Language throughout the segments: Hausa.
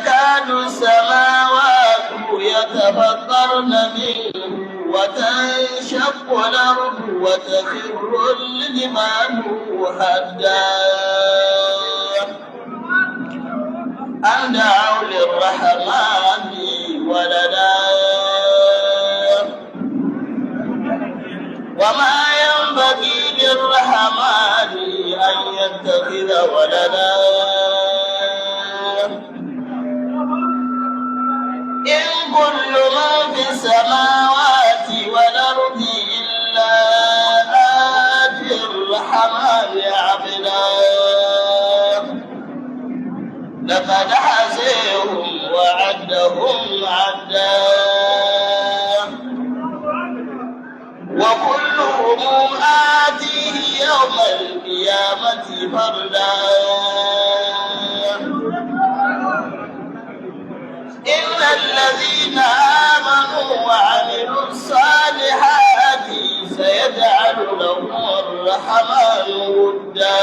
تكاد السماوات يتفطرن منه وتنشق الأرض وتخر الجبال هدا أن دعوا للرحمن ولدا وما ينبغي للرحمن أن يتخذ ولدا إن كل من في السماوات والأرض إلا آتي الرحمن عبدا لقد حصيهم وعدهم عدا وكلهم آتيه يوم القيامة فردا إن الذين آمنوا وعملوا الصالحات سيجعل لهم الرحمن ودا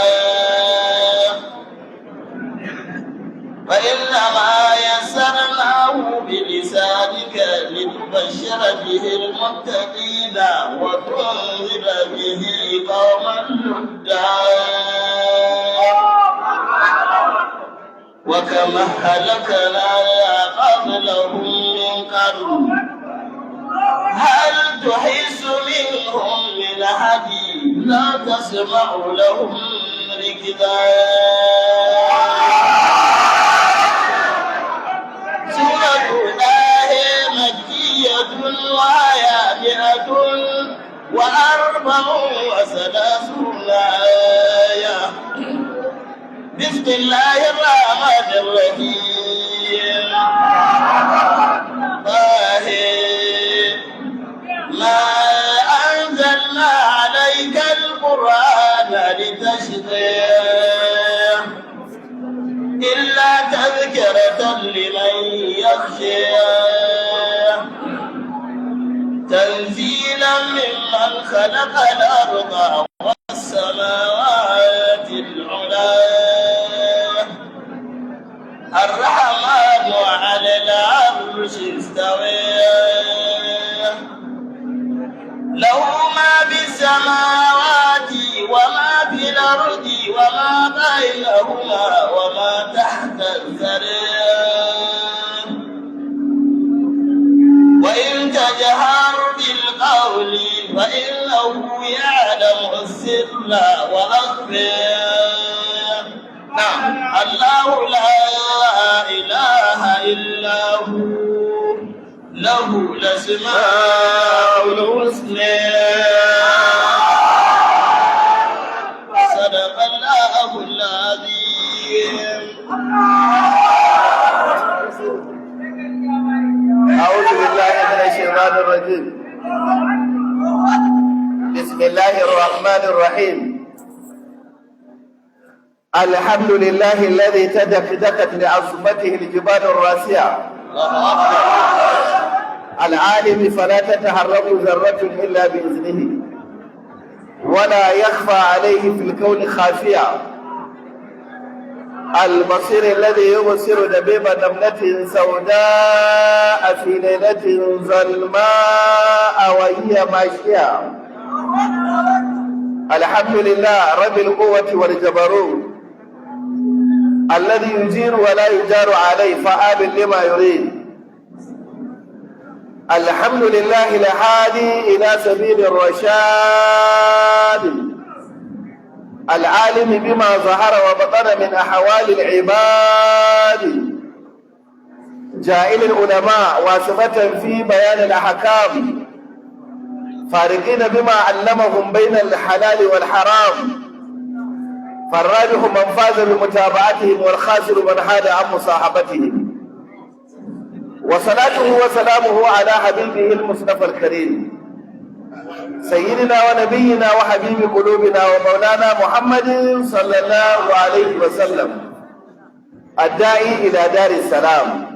فإنما يسرناه بلسانك لتبشر به المتقين وتنذر به قوما لدا وكما أهلكنا قبلهم من قرن هل تحس منهم من أحد لا تسمع لهم ركزا سورة الله مكية وهي 134 آية بسم الله الرحمن الرحيم طه ما أنزلنا عليك القرآن لتشقى إلا تذكرة لمن يخشى تنزيلا ممن خلق الأرض والسماوات العلى الرحمن على العرش استوى له ما في السماوات وما في الأرض وما بينهما وما تحت الثرى وإن تجهر بالقول فإنه يعلم السر وأخفى نعم الله لا إله إلا هو له الأسماء الحسنى صدق الله العظيم. أعوذ بالله من الشيطان الرجيم. بسم الله الرحمن الرحيم. الحمد لله الذي تدكدكت لعظمته الجبال الراسية العالم فلا تتحرك ذرة إلا بإذنه ولا يخفى عليه في الكون خافية البصير الذي يبصر دبيب نملة سوداء في ليلة ظلماء وهي ماشية. الحمد لله رب القوة والجبروت الذي يجير ولا يجار عليه فعال لما يريد. الحمد لله الهادي إلى سبيل الرشاد العالم بما ظهر وبطن من أحوال العباد جائل العلماء واسمة في بيان الأحكام فارقين بما علمهم بين الحلال والحرام فالراجح من فاز بمتابعتهم والخاسر من حاد عن مصاحبتهم. وصلاته وسلامه على حبيبه المصطفى الكريم سيدنا ونبينا وحبيب قلوبنا ومولانا محمد صلى الله عليه وسلم الداعي إلى دار السلام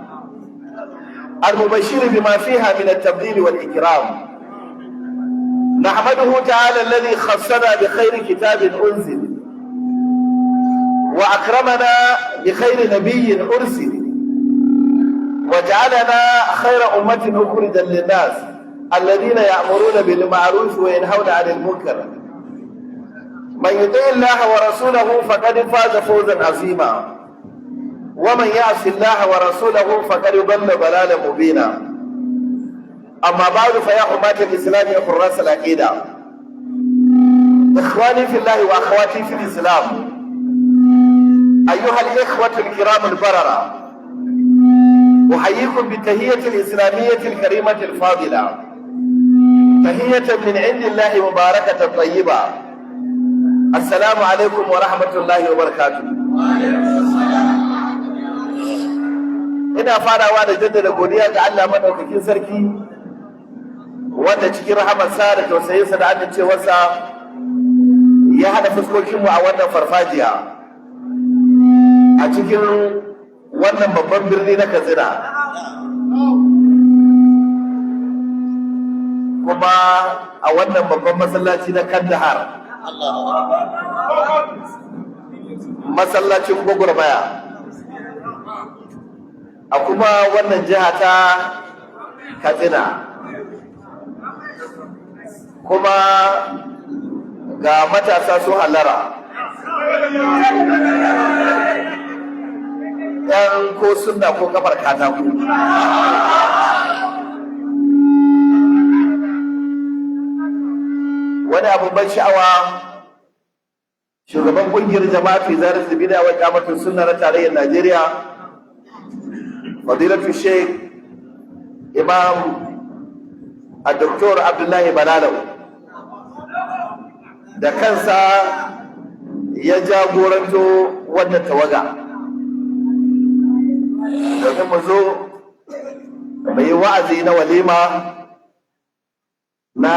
المبشر بما فيها من التبديل والإكرام. نحمده تعالى الذي خصنا بخير كتاب أنزل وأكرمنا بخير نبي أرسل وجعلنا خير أمة أخرجا للناس الذين يأمرون بالمعروف وينهون عن المنكر من يطع الله ورسوله فقد فاز فوزا عظيما ومن يعص الله ورسوله فقد ضل ضلالا مبينا أما بعد فيا حماة الإسلام حراس العقيدة إخواني في الله وأخواتي في الإسلام أيها الإخوة الكرام البررة أحييكم بالتحية الإسلامية الكريمة الفاضلة تحية من عند الله مباركة طيبة السلام عليكم ورحمة الله وبركاته. ina farawa da jaddada godiya ga Allah madaukakin sarki wanda cikin rahamarsa da tausayinsa da amincewarsa ya hada fuskokinmu a wannan farfajiya a cikin wannan babban birni na Katsina kuma a wannan babban masallaci na Kandahar masallacin gwagwarmaya a kuma wannan jiha ta Katsina kuma ga matasa su halara yan ko sunna ko kafar katako wani abin ban sha'awa shugaban kungiyar jama'a fi zarar bid'a wa iqamatus sunna na tarayyar Najeriya fadilatu Sheikh Imam Dr. Abdullahi Balalau da kansa ya jagoranto wannan tawaga domin mu zo mai wa'azi na walima na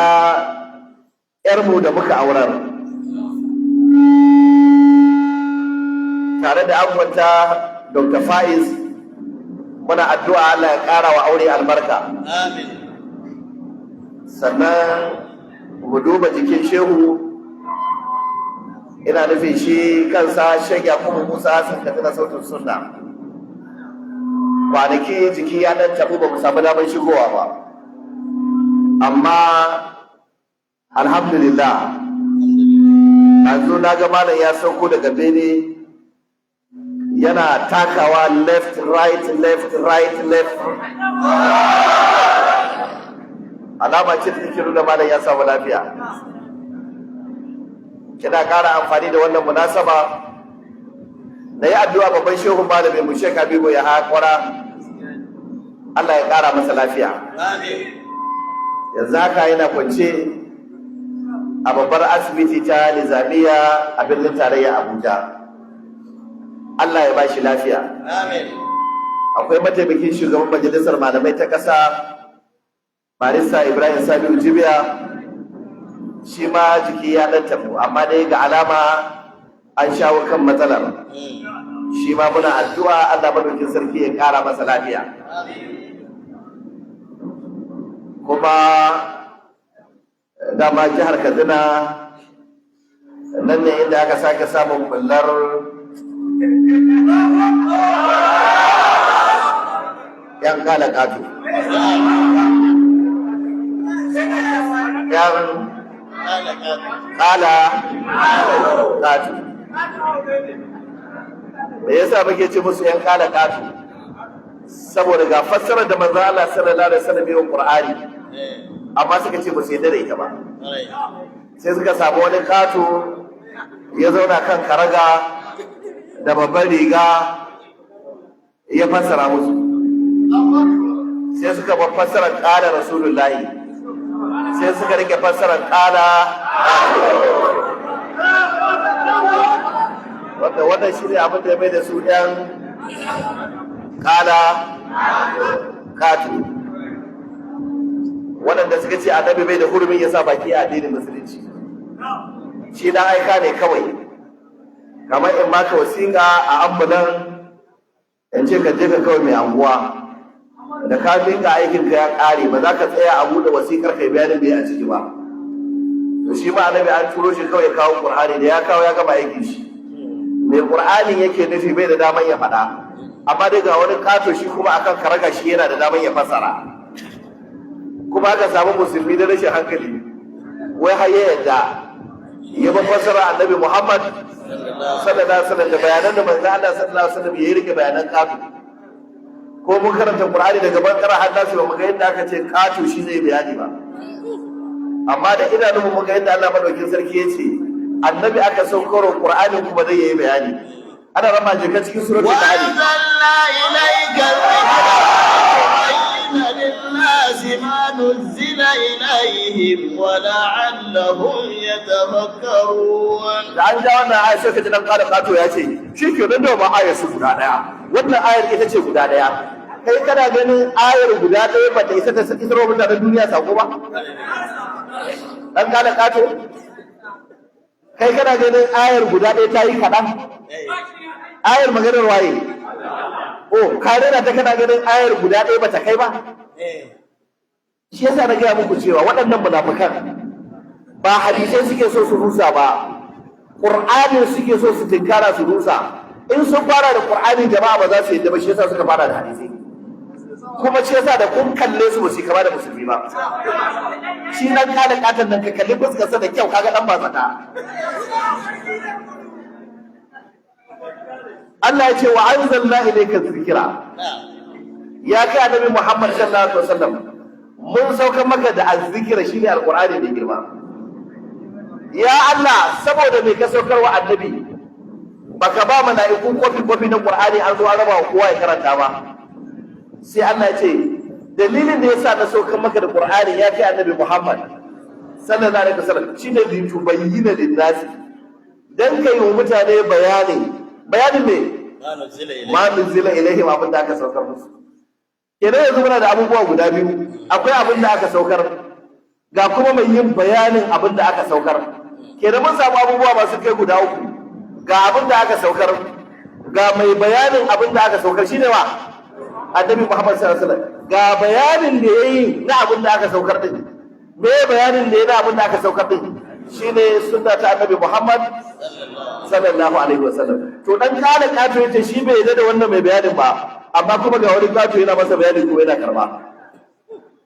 ‘yarmu da muka aurar tare da abuwanta Dr. Faiz muna addu'a Allah ya ƙara wa aure albarka. Amin. Sannan mu duba jikin shehu ina nufin shi kansa Sheikh Yakubu Musa sun katina sautin sunna. Kwanaki jiki ya ɗan taɓu ba mu samu damar shigowa ba. Amma alhamdulillah yanzu na ga malam ya sauko daga bene yana takawa left right alama ce da take nuna malam ya samu lafiya. Kina ƙara amfani da wannan munasaba na yi addu'a babban shehun malamin mu Sheikh Habibu ya haƙura Allah ya ƙara masa lafiya. Yanzu haka yana kwance a babbar asibiti ta Nizamiya a birnin tarayya Abuja. Allah ya bashi lafiya. Akwai mataimakin shugaban majalisar malamai ta ƙasa Barista Ibrahim Sabiu Jibiya, shi ma jiki ya ɗan tafi amma dai ga alama an shawo kan matsalar. Shi ma muna addu'a Allah madaukin sarki ya ƙara masa lafiya. Kuma dama jihar Katsina nan ne inda aka sake samun bullar yan kala katu yan kala katu. Me yasa muke ce musu yan kala katu? Saboda ga fassarar da manzo Allah sallallahu alaihi wasallam ya Qur'ani amma suka ce ba su yadda da ita ba, sai suka samu wani kato ya zauna kan karaga da babban riga ya fassara musu, sai suka ba fassarar ƙala rasulullahi, sai suka rike fassarar ƙala wanda shi ne abin da ya mai da su ɗan ƙala katu, waɗanda suka ce annabi bai da hurumin ya sa baki a addinin musulunci. Shi dan aika ne kawai, kamar in maka wasiƙa a ambulan in ce ka je ka kawai mai anguwa, da ka miƙa aikin ka ya ƙare ba za ka tsaya a buɗe wasiƙar kai bayanin bai a ciki ba. To shi ma annabi an turo shi kawai kawo Qur'ani, da ya kawo ya gama aikin shi. Mai Qur'ani yake nufi bai da daman ya faɗa, amma dai ga wani kato shi kuma akan karaga shi yana da daman ya fassara, kuma aka samu musulmi da rashin hankali wai har ya yadda ya ba fassara annabi Muhammad sallallahu alaihi wasallam da bayanan da manzo Allah sallallahu alaihi wasallam ya rike bayanan kato. Ko mun karanta Qur'ani daga bakara har nasu ba mu ga yadda aka ce kato shi zai bayani ba, amma da idanun mu ga yadda Allah madaukakin sarki ya ce annabi aka saukar Qur'ani kuma zai yi bayani. Ana rama jika cikin suratul Nahl. وأنزلنا إليك الذكر لتبين للناس ما نزل إليهم ولعلهم يتفكرون. Da an ja wannan ayar sai ka ji dan kada kato ya ce shi ke nan da ba ayar su guda daya, wannan ayar ita ce guda daya. Kai kana ganin ayar guda daya ba ta isa ta isar wa mutanen duniya sako ba? Dan kada kato kai kana ganin ayar guda daya ta yi kaɗan? Ayar maganar waye? Oh, ka rena ta kana ganin ayar guda ɗaya ba ta kai ba? Shi yasa na gaya muku cewa waɗannan munafukan ba hadisai suke so su rusa ba, Qur'anin suke so su tinkara su rusa. In sun fara da Qur'ani jama'a ba za su yadda ba, shi yasa suka fara da hadisai. Kuma shi yasa da kun kalle su ba su kama da musulmi ba. Shi nan ka da katon nan ka kalli fuskarsa da kyau kaga dan ba zaka. Allah ya ce wa anzalna ilayka dhikra, ya kai annabi Muhammad sallallahu alaihi wasallam mun saukar maka da azzikira shine alqur'ani da girma. Ya Allah, saboda me ka saukar wa annabi baka ba mala'iku kofi na qur'ani an zo an raba wa kowa ya karanta ba? Sai Allah ya ce dalilin da yasa na saukar maka da qur'ani ya kai annabi Muhammad sallallahu alaihi wasallam shine litubayyana lin-nasi, dan kai wa mutane bayanin me ma nuzila ilaihim, abin da aka saukar musu. Kenan yanzu muna da abubuwa guda biyu, akwai abin da aka saukar ga kuma mai yin bayanin abin da aka saukar. Kenan mun samu abubuwa masu kai guda uku, ga abin da aka saukar, ga mai bayanin abin da aka saukar shine wa annabi Muhammad sallallahu alaihi wasallam, ga bayanin da yayi na abin da aka saukar din. Me bayanin da yayi na abin da aka saukar din? Shine sunna ta annabi Muhammad sallallahu alaihi wasallam. To dan kana kato yace shi bai yarda da wannan mai bayanin ba, amma kuma ga wani kato yana masa bayani ko yana karba.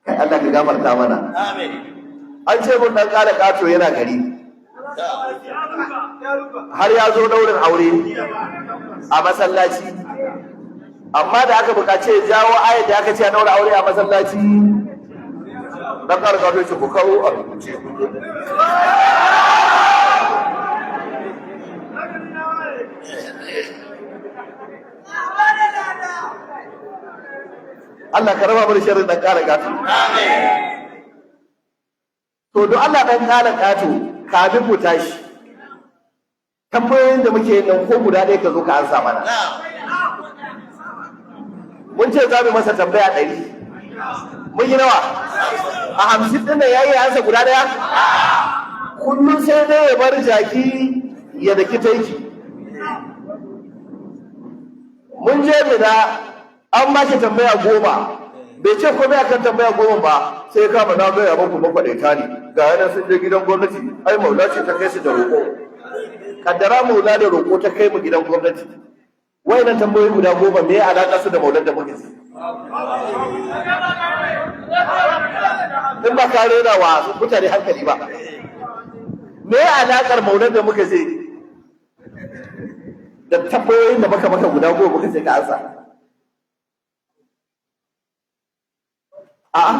Kai Allah ka gafarta mana. Amin. An ce mun dan kana kato yana gari, har ya zo daurin aure a masallaci, amma da aka bukace jawo ayat da aka ce a daura aure a masallaci, dan kana kato yace ku kawo a rubuce. Allah ka raba mu da sharrin dan kala gato. To don Allah dan kala gato kafin mu tashi, tambayoyin da muke yin nan ko guda ɗaya ka zo ka ansa mana. Mun ce za mu masa tambaya 100, mun yi nawa? A 50 ɗin nan yayi ansa guda ɗaya? Kullum sai dai ya bar jaki ya daki taiki. Mun je Mina an ba shi tambaya 10, bai ce komai akan tambaya 10 ba, sai ka ba na gaya muku makwaɗaita ne, ga yanar sun je gidan gwamnati, ai maula ce ta kai su da roƙo. Kaddara maula da roƙo ta kai mu gidan gwamnati, wayannan tambayoyi guda 10 me ya alaƙa su da maulan da muke? In ba ka rena wa mutane hankali ba, me ya alaƙar maulan da muka je da tambayoyin da maka guda 10 muka ce ka ansa? A'a,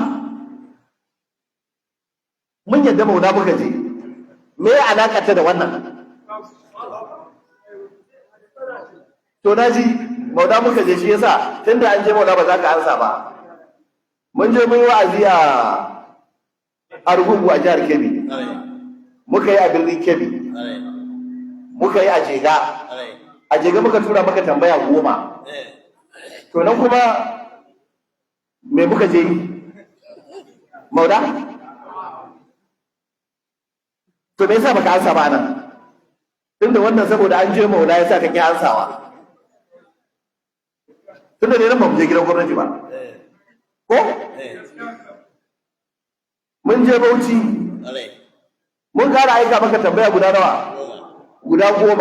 mun yadda mauna muka je, me ya alaƙa ta da wannan? To na ji mauna muka je, shi yasa tunda an je mauna ba za ka ansa ba. Mun je mun yi wa'azi a Rugungu a jihar Kebbi, muka yi a birnin Kebbi, muka yi a Jega muka tura maka tambaya 10. To nan kuma me muka je yi? Mauna? To me yasa baka ansa ba nan? Tunda wannan saboda an je mauna yasa kake ansawa. Tunda ne nan ba mu je gidan gwamnati ba. Ko? Mun je Bauchi. Mun kara aika maka tambaya guda nawa? Guda 10.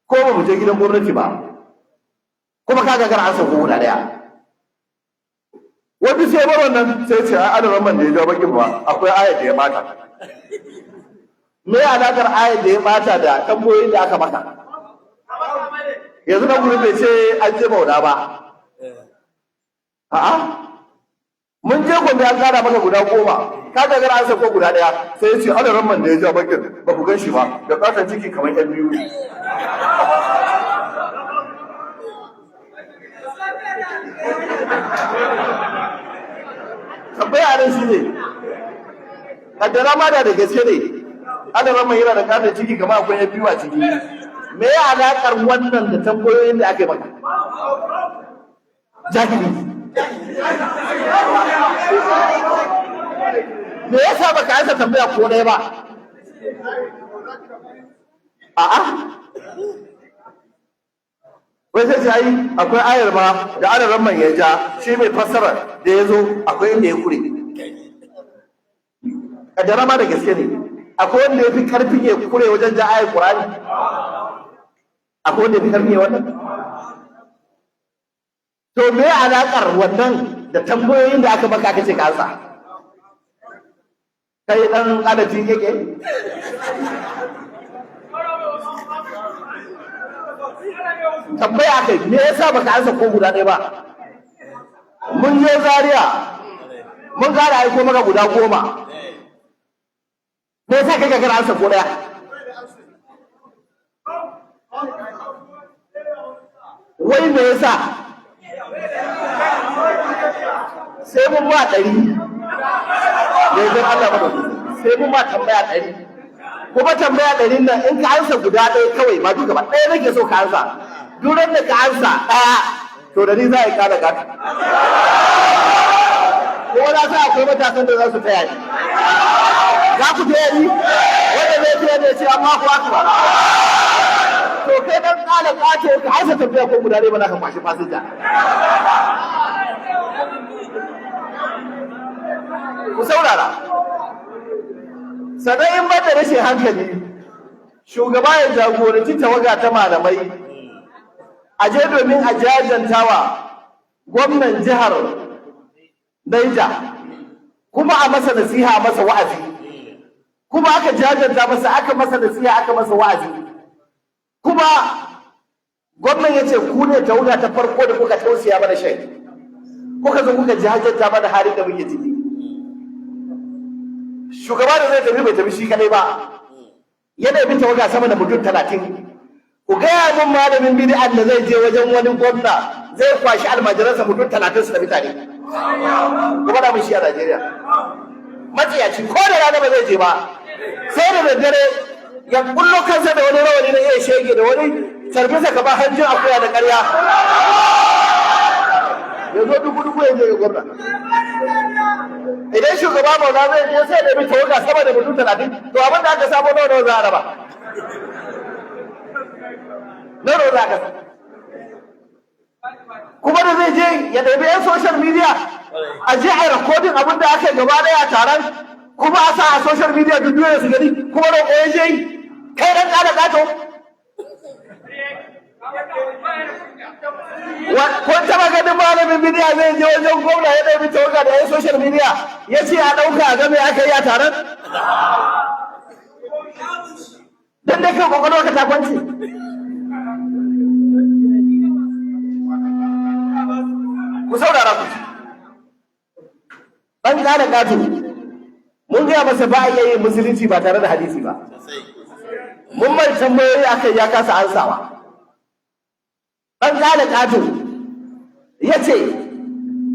Ko ba mu je gidan gwamnati ba. Ko kuma ka gagara an sauko guda ɗaya. Wani sai bar wannan sai ce a adadin man da ya jawo bakin ba akwai ayat da ya bata. Me alaƙar ayat da ya bata da tambayoyin da aka maka? Yanzu na gurin bai ce an je mauna ba. A'a, mun je Gombe an kara maka guda 10, ka gagara an sauko guda ɗaya sai ya ce adadin man da ya jawo bakin ba ku gan shi ba da ƙaton ciki kamar 'yan biyu. Tambaya nan shi ne, kaddara ma da gaske ne, adadin mai yana da katon ciki kamar akwai ya biyu a ciki. Me ya alaƙar wannan da tambayoyin da aka yi maka? Jahili. Me ya sa baka ansa tambaya ko ɗaya ba? A'a. Wai sai yi akwai ayar ma da adadin man ya ja shi mai fassara da ya zo akwai inda ya kure. Kaddara ma da gaske ne, akwai wanda ya fi karfin ya kure wajen ja ayar Qur'ani. Akwai wanda ya fi karfin ya wannan? To me alaƙar wannan da tambayoyin da aka maka aka ce ka ansa? Kai ɗan adadin yake? Tambaya kai me yasa baka ansa ko guda ɗaya ba? Mun je Zaria mun gara aiko maka guda 10. Me yasa kai ka gara ansa ko ɗaya? Wai me yasa? Sai mun ba 100. Yanzu Allah ba sai mun ba tambaya 100. Kuma tambaya 100 nan in ka ansa guda ɗaya kawai ba duka ba ɗaya nake so ka ansa. Duran da ka ansa ɗaya to da ni za a yi kada gata. Ko na sa akwai matasan da za su taya ni. Za ku taya ni? Wanda zai taya ni ya ce amma ku akbar. To kai dan kala kato ka ansa tambaya ko guda ɗaya ba za ka kwashi fasinja. Ku saurara. Sannan in ba da rashin hankali shugaba ya jagoranci tawaga ta malamai a je domin a jajantawa gwamnan jihar Niger kuma a masa nasiha a masa wa'azi kuma aka jajanta masa aka masa nasiha aka masa wa'azi kuma gwamnan ya ce ku ne tawaga ta farko da kuka tausaya mana shai kuka zo kuka jajanta mana halin da muke ciki. Shugaba da zai tafi bai tafi shi kadai ba, yana bin tawaga sama da mutum 30. Ku gaya min malamin bid'an da zai je wajen wani gwamna zai kwashi almajiransa mutum 30 su tafi tare. Ku faɗa min shi a Najeriya. Matsiyaci ko da rana ba zai je ba, sai da daddare ya kullo kansa da wani rawani na iya shege da wani tarbisa kamar hanjin akuya da ƙarya. Ya zo dubu ya je ga gwamna. Idan shugaba mauna zai je sai da bi tawaga sama da mutum 30 to abin da aka samu nawa za a raba nawa za ka kuma da zai je ya ɗabi yan social media a je a yi recording abin da aka yi gaba ɗaya a taron kuma a sa a social media duk duniya su gani kuma da ƙoyon je kai ɗan ƙada ƙato kun taba ganin malamin bidiya zai je wajen gwamna ya ɗabi tawaga da yan social media ya ce a ɗauka a game aka yi a taron? Don da kan kwakwalwa ka takwanci. Ku saurara ku. Ɗan ƙada ƙato, mun gaya masa ba a iya yin musulunci ba tare da hadisi ba. Mun mai tambayoyi aka ya kasa ansawa. Ɗan ƙada ƙato ya ce,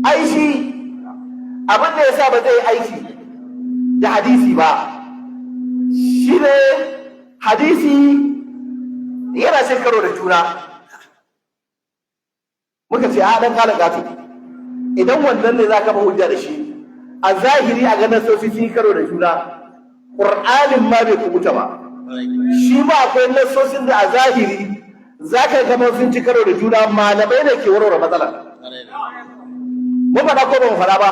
ai shi abin da ya sa ba zai aiki da hadisi ba, shi ne hadisi yana cin karo da juna. Muka ce, a ɗan ƙada ƙato, idan wannan ne za ka ba hujja da shi, a zahiri a ganin sofi sun yi karo da juna, ƙur'anin ma bai kubuta ba. Shi ma akwai nassosin da a zahiri za ka gama sun ci karo da juna malamai da ke warware matsalar. Mun faɗa ko ba mu faɗa ba?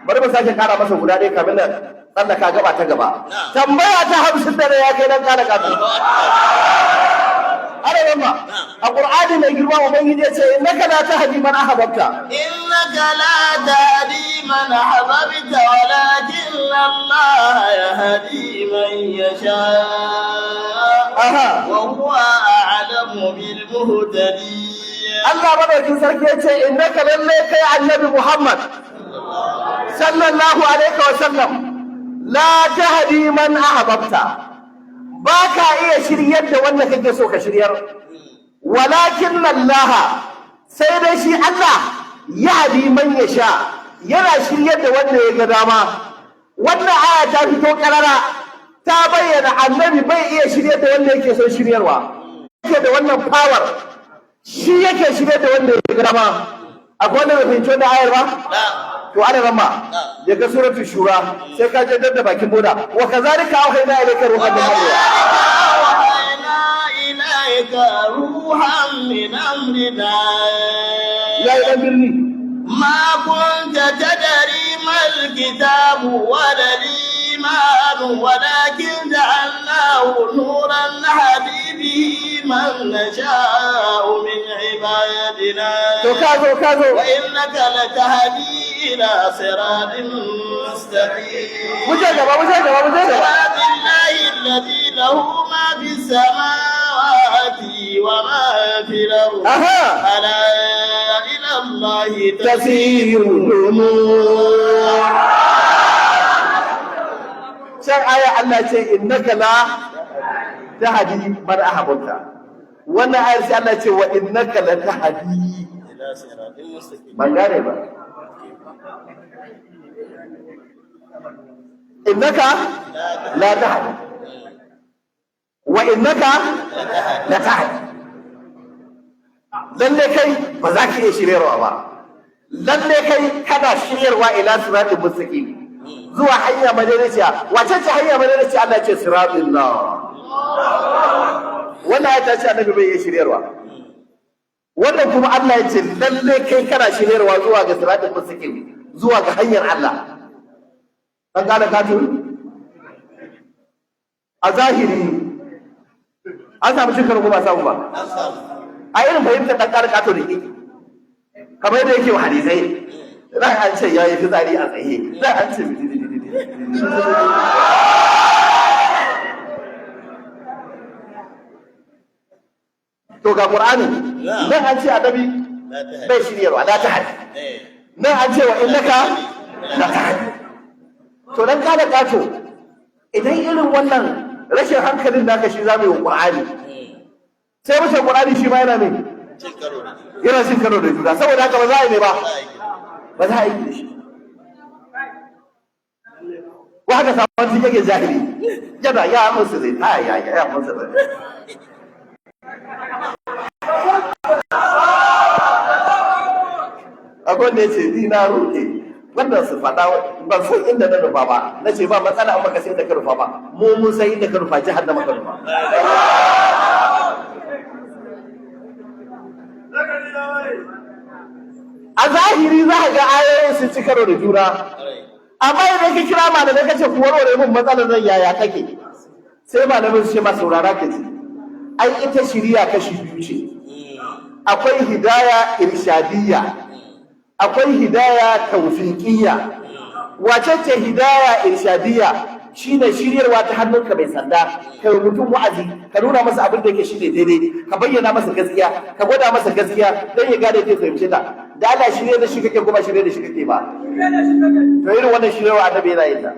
Bari mu sake kara masa guda ɗaya kamin da tsallaka gaba ta gaba. Tambaya ta 50 da ya kai dan kara kafin. Ana ramma a Qur'ani mai girma ubangiji ya ce innaka la tahdi man ahbabta innaka la tahdi man ahbabta walakin Allah yahdi man yasha wa huwa a'lamu bil muhtadin. Allah madaukin sarki ya ce innaka lalle kai annabi Muhammad sallallahu alaihi wa sallam la tahdi man ahbabta ba ka iya shiryar da wanda kake so ka shiryar walakin Allah sai dai shi Allah yahdi man yasha yana shiryar da wanda ya ga dama. Wannan aya ta fito karara ta bayyana annabi bai iya shiryar da wanda yake so shiryarwa, yake da wannan power, shi yake shiryar da wanda ya ga dama. Akwai wanda bai fahimci wannan ayar ba? To ana ramma ya ga suratul shura sai ka je da bakin boda wa kazalika auhayna ilayka ruhan min amrina ya ilan birni ma kunta tadri mal kitabu wala iman walakin ja'alnahu nuran nahdi bihi man nasha'u min ibadina. To kazo wa innaka latahdi إلى صراط مستقيم. صراط الله الذي له ما في السماوات وما في الأرض ألا إلى الله تسير الأمور. شر آية الله شيء إنك لا تهدي من أحببت وأنا آية الله شيء وإنك لا تهدي إلى صراط مستقيم. من قال إنك لا تهدي وإنك لا تهدي lalle kai ba za ka iya shiryarwa ba, lalle kai kana shiryarwa ila siratul mustaqim zuwa hanya madaidaiciya. Wace ce hanya madaidaiciya? Allah ce siratillah. Wannan ayata ce annabi bai iya shiryarwa, wannan kuma Allah ya ce lalle kai kana shiryarwa zuwa ga siratul mustaqim, zuwa ga hanyar Allah. An gane katun a zahiri an samu cin karo ba samu ba a irin fahimtar ɗan ƙara kato da ke kamar yadda yake wa hadisai za a ce ya yi fitsari a tsaye, za a ce to ga Qur'ani nan an ce annabi bai shiryarwa la ta hadi, nan an ce wa innaka la ta hadi. To dan kada kato idan irin wannan rashin hankalin da aka shi zamu yi wa Qur'ani sai mutum Qur'ani shi ma yana yana cin karo da juna, saboda haka ba za a yi ne ba za a yi da shi wa haka sabon cikin yake jahili yana ya musu zai ta ya musu zai akwai da ya ce ni na roƙe wannan su faɗa ban san inda na rufa ba, na ce ba matsala an baka sai inda ka rufa ba, mu mun san inda ka rufa jihar da maka rufa. A zahiri za ka ga ayoyin sun ci karo da juna, amma idan ka kira malamai ka ce ku warware mun matsalar nan yaya kake, sai malamai su ce ma saurara ka ce ai ita shiriya kashi biyu ce, akwai hidaya irshadiyya, akwai hidaya tawfiqiyya. Wace ce hidaya irshadiyya? Shine shiryarwa ta hannunka mai sanda, ka yi mutum wa'azi, ka nuna masa abin da yake shine daidai, ka bayyana masa gaskiya, ka gwada masa gaskiya dan ya gane zai fahimce ta. Da Allah shirye da shi kake kuma shirye da shi kake ba, to irin wannan shiryarwa annabi yana yin ta,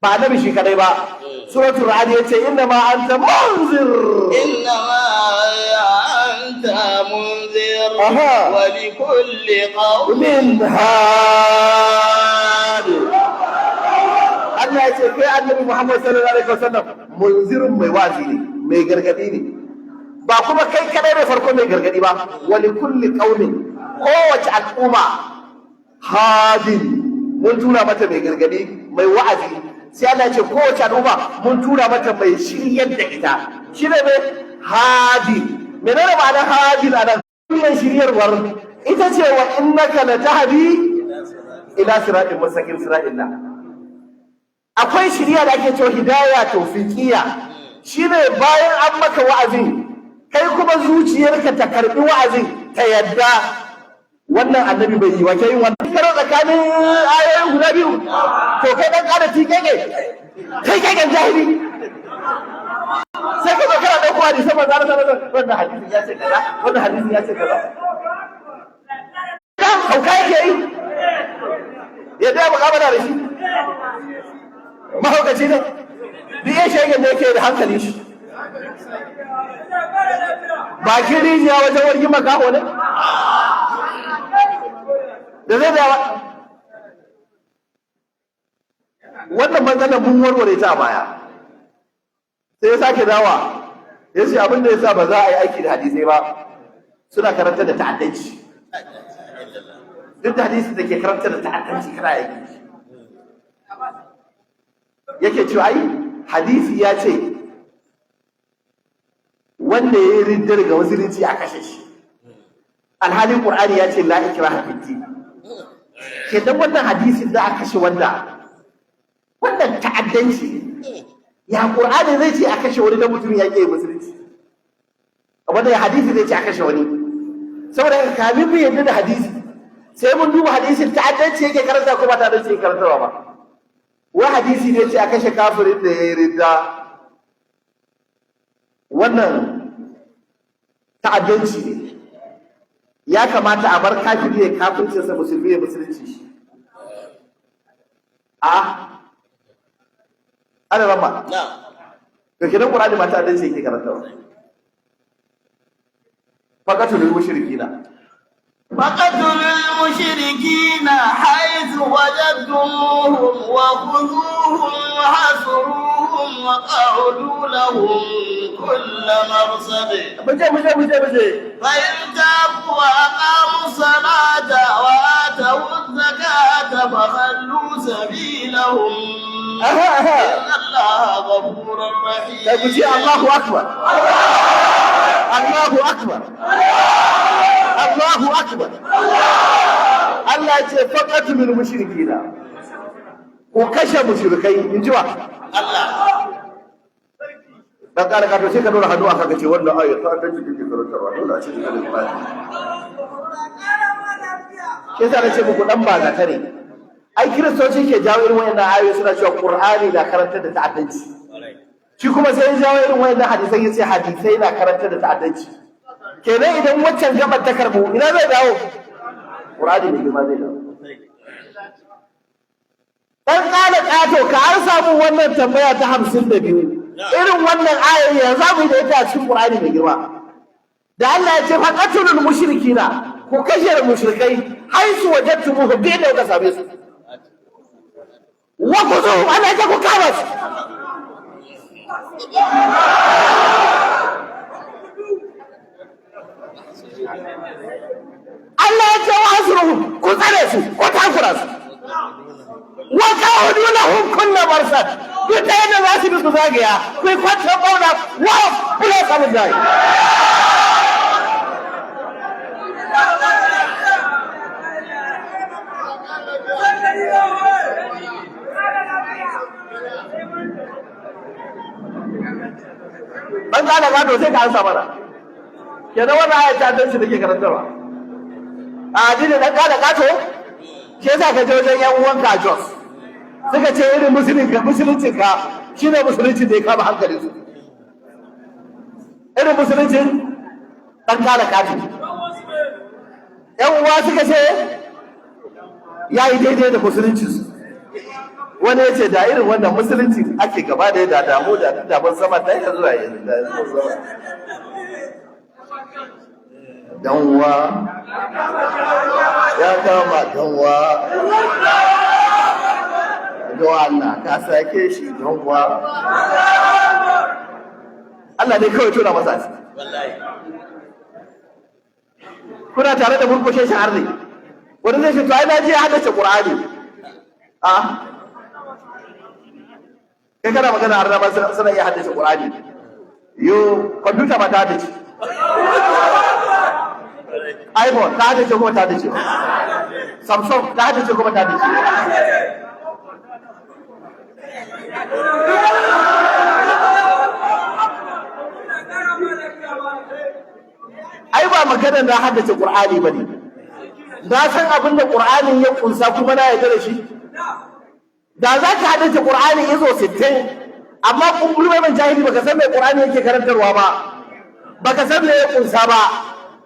ba annabi shi kadai ba. Suratul Ra'd yace inna ma anta munzir, inna ma anta munzir wa li kulli qawmin had. Allah yace kai annabi Muhammad sallallahu alaihi wasallam munzirun mai wazi ne, mai gargadi ne, ba kuma kai kadai ne farko mai gargadi ba. Wa li kulli qawmin, kowace al'umma hadin mun tura mata mai gargadi, mai wa'azi. Sai Allah ya ce kowace al'umma mun tura mata mai shiryar da ita, shi ne mai hadi. Menene ma'anar hadi a nan? Wannan shiryarwar ita ce wa innaka latahdi ila siratin mustaqim, siratillah. Akwai shiriya da ake cewa hidaya tawfiqiyya, shine bayan an maka wa'azi kai kuma zuciyarka ta karbi wa'azin ta yadda wannan annabi bai yi wa kai wannan karo tsakanin ayoyin guda biyu to kai dan kada tikeke kai jahili sai ka zo kana dauko hadisi manzo Allah sallallahu alaihi wasallam wannan hadisi ya ce kaza wannan hadisi ya ce kaza hauka yake yi ya da mu'amala da shi mahaukaci ne duk ya shege ne yake da hankali shi ba ki rijiya wajen wargi makaho ne da zai da wannan matsalar mun warware ta baya sai ya sake dawa ya ce abin da ya sa ba za a yi aiki da hadisai ba suna karanta da ta'addanci duk da hadisi da ke karanta da ta'addanci kana aiki yake cewa ai hadisi ya ce wanda ya yi riddar ga musulunci a kashe shi alhalin qur'ani ya ce la ikraha fid din kenan wannan hadisi za a kashe wannan ta'addanci ya qur'ani zai ce a kashe wani da mutum ya ke musulunci wanda hadisi zai ce a kashe wani saboda kamin mu yadda da hadisi sai mun duba hadisin ta'addanci yake karanta ko ba ta'addanci yake karantawa ba wa hadisi ne ce a kashe kafirin da ya yi ridda wannan ta'addanci ne ya kamata a bar kafiri ya kafircinsa musulmi ya musulunci shi ana rama da kidan qur'ani ma ta'addanci yake karantawa faqatul mushrikina فقتلوا المشركين حيث وجدتموهم وخذوهم وحصروهم وقعدوا لهم كل مرصد فإن تابوا وأقاموا الصلاة وآتوا الزكاة فخلوا سبيلهم إن الله غفور رحيم. الله أكبر الله أكبر Allahu akbar Allah ya ce faqatu min mushrikina ko kashe mushrikai inji wa Allah dan kare ka to sai ka dora hannu aka ce wannan ayat ta dan cikin karantarwa dole a ce cikin Qur'ani ke sa nace muku dan ba zata ne ai kiristoci ke jawo irin wayannan ayoyi suna cewa Qur'ani na karantar da ta'addanci shi kuma sai ya jawo irin wayannan hadisai yace hadisai na karantar da ta'addanci kenan idan waccan gabar ta karbo ina zai dawo Qur'ani ne kuma zai dawo dan kana kato ka an samu wannan tambaya ta 52 irin wannan ayoyi ya zamu da ita cikin Qur'ani mai girma da Allah ya ce faqatul mushrikina ku kashe mushrikai haisu wajadtumuhu bi da ka same su wa kuzu ana ta ku kama su Allah ya ce wa asruhum ku tsare su ku takura su wa qa'udu lahum kullu marsad duk da yadda za su bi su zagaya ku kwanta bauna wa kula samu zai ban kana gado sai ka ansa mana kenan wannan ayat ta dan shi take karantarwa a addini dan kada kato ke yasa ka je wajen yan uwanka a Jos suka ce irin musuluncin ka shine musulunci da ya kama hankali su irin musuluncin dan kada kato yan uwa suka ce ya yi daidai da musulunci su wani ya ce da irin wannan musulunci ake gaba da da damu da daban sama ta yi zuwa yanzu da zuwa danwa ya kama danwa don Allah ka sake shi danwa Allah ne kawai tura masa shi kuna tare da murkushe shi har ne wani zai ce to ai na je haddace Qur'ani kai kana magana har ma suna iya haddace Qur'ani yo computer ba ta haddace iPhone ta haddace kuma ta haddace Samsung ta haddace kuma ta haddace ai ba magana na haddace Qur'ani bane, na san abin da Qur'anin ya kunsa kuma na yarda da shi. Da za ka haddace Qur'ani izo 60 amma kumbulme man jahili baka san me Qur'ani yake karantarwa ba, baka san me ya kunsa ba,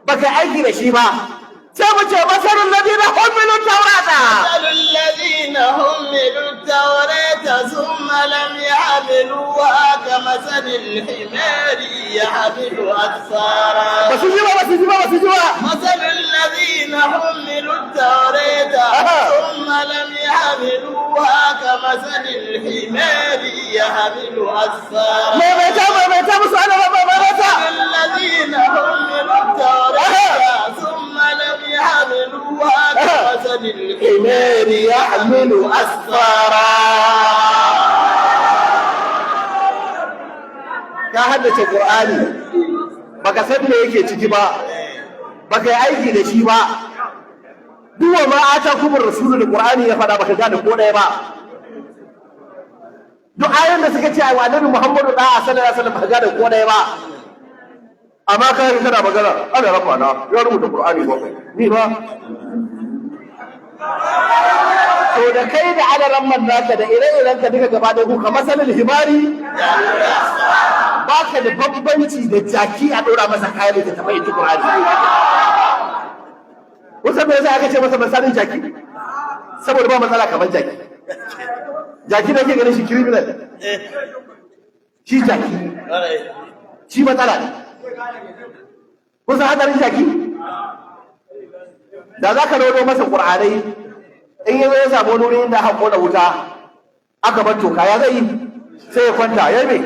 baka aiki da shi ba, sai mu ce masalul ladina humilu tawrata masalul ladina humilu tawrata thumma lam yahmiluha kamasalil himari yahmilu asfara. basu ji ba masalul ladina humilu tawrata thumma lam yahmiluha kamasalil himari yahmilu asfara. mai ta musu ana ba masalul ladina humilu tawrata thumma lam يحملوها كمثل الحمار يحمل أسفارا. ka haddace Qur'ani baka san me yake ciki ba, baka yi aiki da shi ba, duwa ma atakumur rasulul Qur'ani ya faɗa baka gane ko ɗaya ba. Duk ayoyin da suka ce wa Annabi Muhammadu sallallahu alaihi wasallam baka gane ko ɗaya ba. Amma kai kana magana ana rafa na ya rubuta Qur'ani ba ni ba. To da kai da adaran man naka da ire-iren ka duka gaba da ku kamar sanin himari baka da bambanci da jaki a dora masa kayan da tafi ita Qur'ani. Wasa me yasa aka ce masa misalin jaki? Saboda ba matsala kamar jaki. Jaki da ke ganin shi criminal. Shi jaki. Shi matsala ne. Kun san hadarin jaki? Da za ka rodo masa Qur'anai in yanzu ya samu wani inda aka kona wuta aka bar toka ya zai sai ya kwanta ya me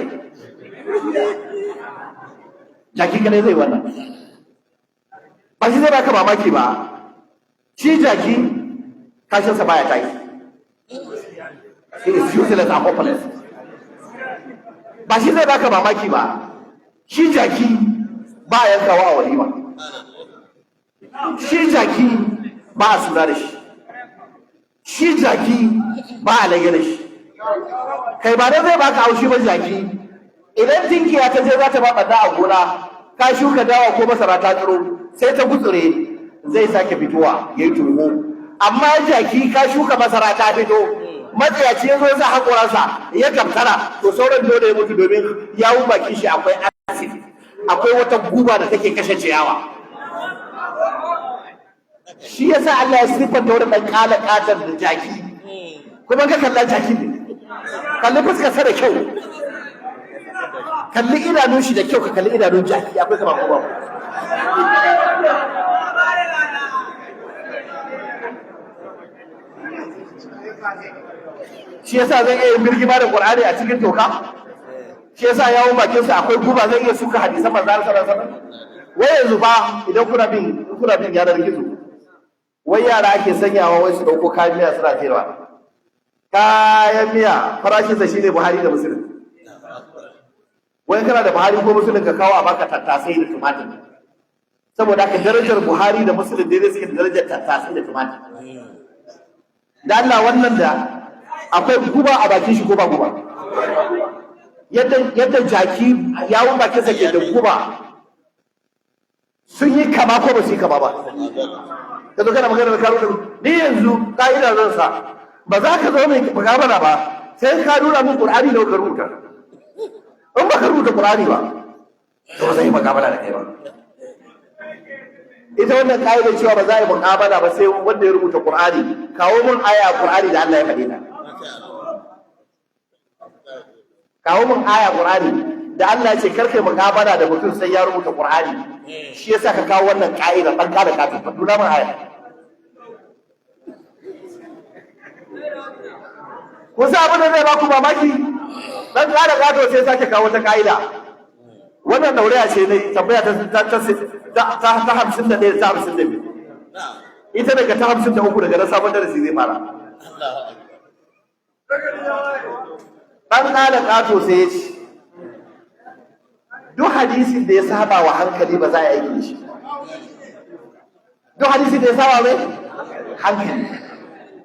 jaki kadai zai wannan ba shi zai baka mamaki ba. Shi jaki kashinsa baya tayi, he is useless and hopeless. Ba shi zai baka mamaki ba. Shi jaki ba yankawa a walima, shi jaki ba a suna da shi jaki ba a lage da shi. Kai ba dai zai baka haushi ba jaki, idan tinkiya ta je za ta ba ɓanna a gona, ka shuka dawa ko masara ta tsiro sai ta gutsure zai sake fitowa ya yi turbo. Amma jaki ka shuka masara ta fito matsayaci ya zo ya sa haƙoransa ya kamtara to sauran dole ya mutu domin yawun bakin shi akwai acid, akwai wata guba da take kashe ciyawa. Shi yasa Allah ya siffanta wani ɗan ƙala ƙatar da jaki, kuma ka kalla jaki ne, kalli fuskarsa da kyau, kalli idanun shi da kyau, ka kalli idanun jaki akwai kama kuma. Shi yasa zan iya yin birgima da Qur'ani a cikin toka? Shi yasa yawon bakinsa akwai guba zan iya suka hadisan manzo Allah sallallahu alaihi wasallam. Wai yanzu ba idan kuna bin yanar gizo, wai yara ake sanyawa wai su dauko kayan miya suna sayarwa. Kayan miya farashinsa shine Buhari da Muslim. Wai kana da Buhari ko Muslim ka kawo a baka tattasai da tumatir. Saboda haka darajar Buhari da Muslim dai suke da darajar tattasai da tumatir. Da Allah wannan da akwai guba a bakin shi ko ba guba? Yadda jaki yawon bakinsa ke da guba sun yi kama ko ba su yi kama ba? Ka zo kana magana da karo da ni yanzu ka'idar ransa ba za ka zo mai magana ba sai ka nuna min Qur'ani da ka rubuta. In ba ka rubuta Qur'ani ba to ba zai yi magana da kai ba. Ita wannan ka'idar cewa ba za a yi muƙabala ba sai wanda ya rubuta Qur'ani, kawo mun aya Qur'ani da Allah ya faɗi ta. Kawo mun aya Qur'ani da Allah ya ce kar kai muƙabala da mutum sai ya rubuta Qur'ani. Shi yasa ka kawo wannan ka'idar dan kada ka tafi duna mun aya. Ko sai abin da zai ba ku mamaki dan kada gado sai sake kawo ta ka'ida. Wannan dauriya ce ne tambaya ta 51 ta 52. Ita daga ta 53 daga na sabon darasi zai fara. Dan kala kato sai ya ce duk hadisin da ya saba wa hankali ba za a yi aiki shi. Duk hadisin da ya saba mai hankali.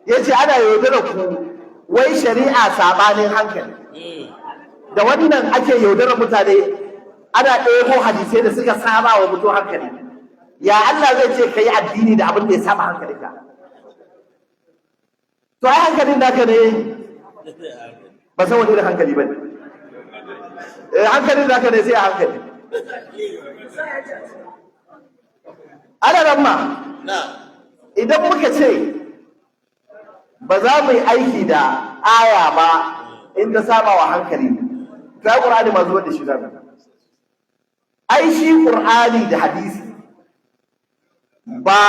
Ya ce ana yaudara ku wai shari'a sabanin hankali. Da wannan ake yaudara mutane, ana ɗaya hadisai da suka saba wa mutum hankali ya Allah zai ce kai addini da abin da ya saba hankalinka? To ai hankalin naka ne ba san wani irin hankali bane. Hankalin naka ne sai a hankali. Ana ramma idan muka ce ba za mu yi aiki da aya ba in ta saba wa hankali, to ai Qur'ani ma zuwa da shi zamu. Ai shi Qur'ani da hadisi ba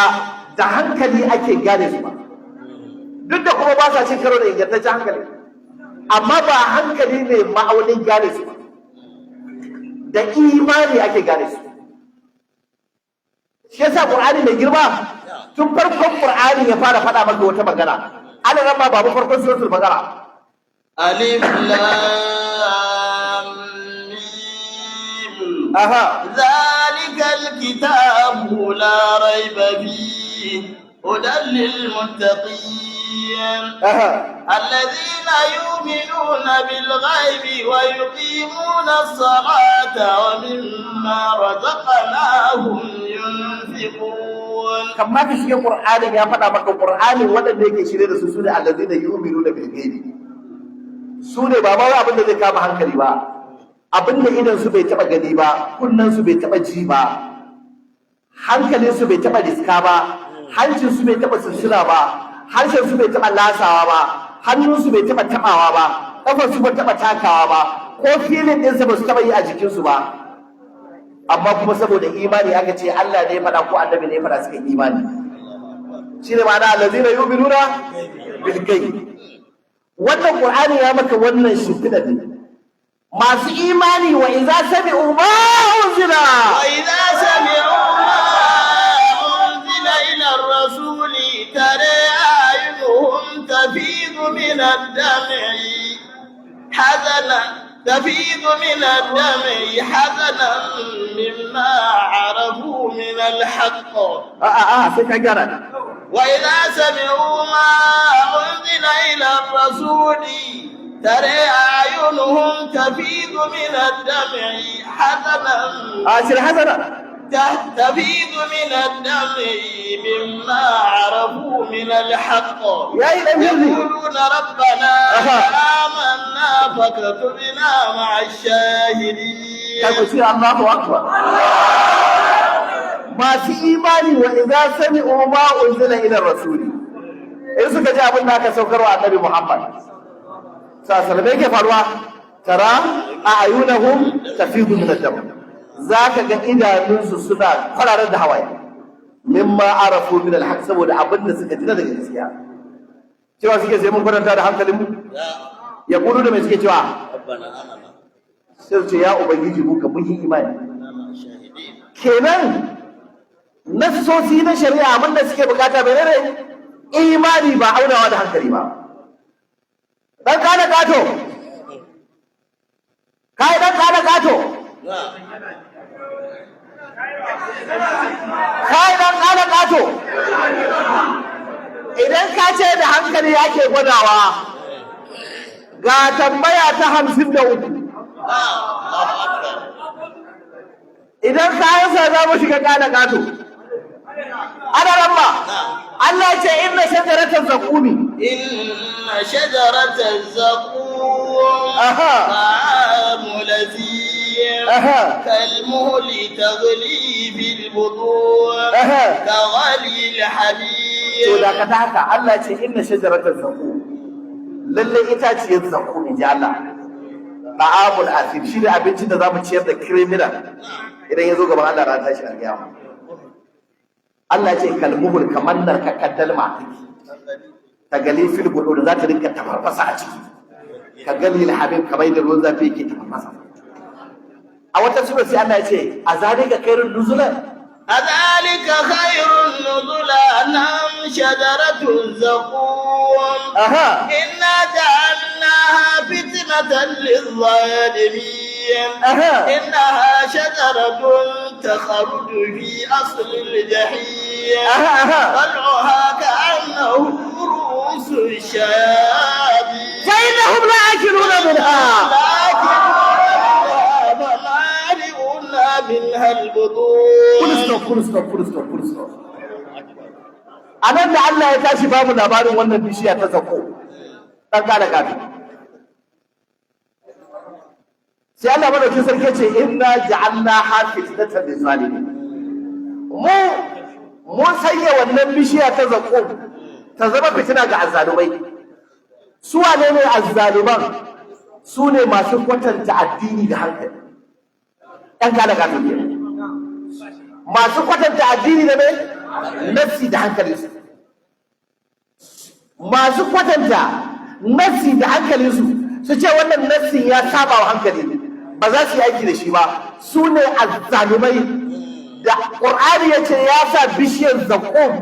da hankali ake gane su ba, duk da kuma ba sa cin karo da ingantaccen hankali, amma ba hankali ne ma'aunin gane su ba, da imani ake gane su. Shi yasa Qur'ani mai girma tun farkon Qur'ani ya fara faɗa maka wata magana. Ana rama babu farkon suratul Baqara. Alif lam mim. Zalikal kitabu la rayba fihi hudan lil muttaqin. Alladhina yu'minuna bil ghaibi wa yuqimuna as-salata wa mimma razaqnahum yunfiqun. Kamma ka shiga Qur'ani ya faɗa maka Qur'ani waɗanda yake shirye da su sune allazina yu'minuna bil ghaibi. Su ne ba ma abin da zai kama hankali ba, abin da idan su bai taɓa gani ba, kunnen su bai taɓa ji ba, hankalin su bai taɓa riska ba, hancin su bai taɓa sinsina ba, harshen su bai taɓa lasawa ba, hannun su bai taɓa taɓawa ba, ƙafar su bai taɓa takawa ba, ko filin ɗinsa ba su taɓa yi a jikinsu ba. Amma kuma saboda imani aka ce Allah ne ya faɗa ko annabi ne ya faɗa suka imani. Shi ne ma'ana allazina yu'minuna bil ghaib. Wannan Qur'ani ya maka wannan shimfiɗa ne. Masu imani wa idza sami'u ma unzila ila ar-rasuli tara ayunuhum tafidu min ad-dam'i hazanan تفيض من الدمع حزنا مما عرفوا من الحق وإذا سمعوا ما أنزل إلى الرسول ترى أعينهم تفيض من الدمع حزنا تفيض من الدمع مما عرفوا من الحق يقولون ربنا آمنا فاكتبنا مع الشاهدين. الله أكبر. masu imani wa idza sami'u ma unzila ila rasuli, in suka ji abin da aka saukarwa annabi Muhammad sallallahu alaihi wasallam yake faruwa, tara a'yunahum tafidu min ad-dam, zaka ga idanunsu suna kwararar da hawaye mimma arafu min al-haq, saboda abin da suka ji daga gaskiya. Cewa suke sai mun kwatanta da hankalin mu, ya kudu da mai suke cewa sai ce ya ubangiji mu ka mun yi imani. Kenan nassosi na shari'a abin da suke bukata menene? Imani, ba aunawa da hankali ba. Dan kana kato kai, dan kana kato kai, dan kana kato, idan ka ce da hankali yake gwadawa, ga tambaya ta 53. Idan ka yansa za mu shiga kana kato. Ana ramma Allah ce inna shajaratal zaqumi, inna shajaratal zaqum ma'amulatin kalmuhli taghli bil butun kaghali al habib. To da ka haka Allah ce inna shajaratal zaqum, lalle itaciyar zaqum ji Allah, ta'amul asir, shi ne abincin da zamu ciyar da criminal idan ya zo gaban Allah ran tashi alƙiyama. Allah ce kalmuhul kamar narkakkar dalma ta gali fil budur, za ta rinka tafarfasa a ciki, ka gali habib kamar da ruwan zafi yake tafarfasa. A wata sura sai Allah ya ce azalika khairun nuzulan, azalika khairun nuzulan am shajaratun zaqum inna ja'alnaha fitnatan lil-zalimin إنها شجرة تخرج في أصل الجحيم طلعها كأنه رؤوس الشياطين فإنهم لآكلون منها فمالئون منها البطون. Full stop. A nan da Allah ya tashi babu labarin wannan bishiya ta zako ɗan ƙara ƙafi. Sai Allah madaukin sarki ce inna ja'alna hafizatan lizalimin. Mun sanya wannan bishiya ta zako ta zama fitina ga azzalumai. Su wane ne azzaluman? Su ne masu kwatanta addini da hankali. ɗan ƙara ƙafi ne. Masu kwatanta addini da mai nassi da hankalinsu. Masu kwatanta nassi da hankalinsu su ce wannan nassin ya saba wa hankali ba za su yi aiki da shi ba. Su ne azzalumai da ƙur'ani ya ce ya sa bishiyar zaƙum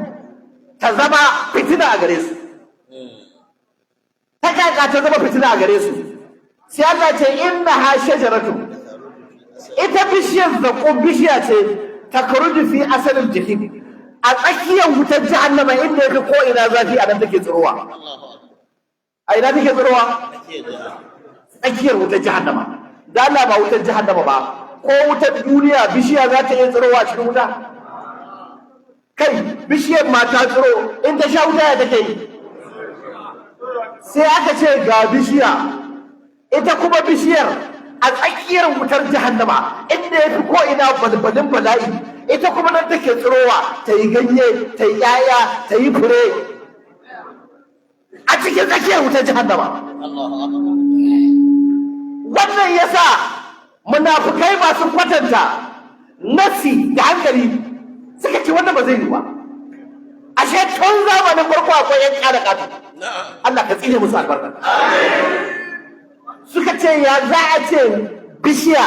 ta zama fitina a gare su. Ta kaka ta zama fitina a gare su. Sai Allah ce innaha shajaratu, ita bishiyar zaƙum bishiya ce takruju fi asalin jahim, a tsakiyar wutar jahannama inda yake ko ina zafi a nan take tsirowa. A ina take tsirowa? Tsakiyar wutar jahannama. Da Allah ba wutar jahannama ba, ko wutar duniya bishiya za ta iya tsirowa cikin wuta? Kai bishiyar mata tsiro in ta sha wuta ya take yi. Sai aka ce ga bishiya, ita kuma bishiyar a tsakiyar wutar jahannama inda ya fi ko ina balbalin bala'i, ita kuma nan take tsirowa ta yi ganye, ta yi yaya, ta yi fure a cikin tsakiyar wutar jahannama. Wannan yasa munafukai masu kwatanta nasi da hankali suka ce wannan ba zai yi ba. Ashe tun zamanin farko akwai yan kada katu. Allah ka tsine musu albarka. Suka ce ya za a ce bishiya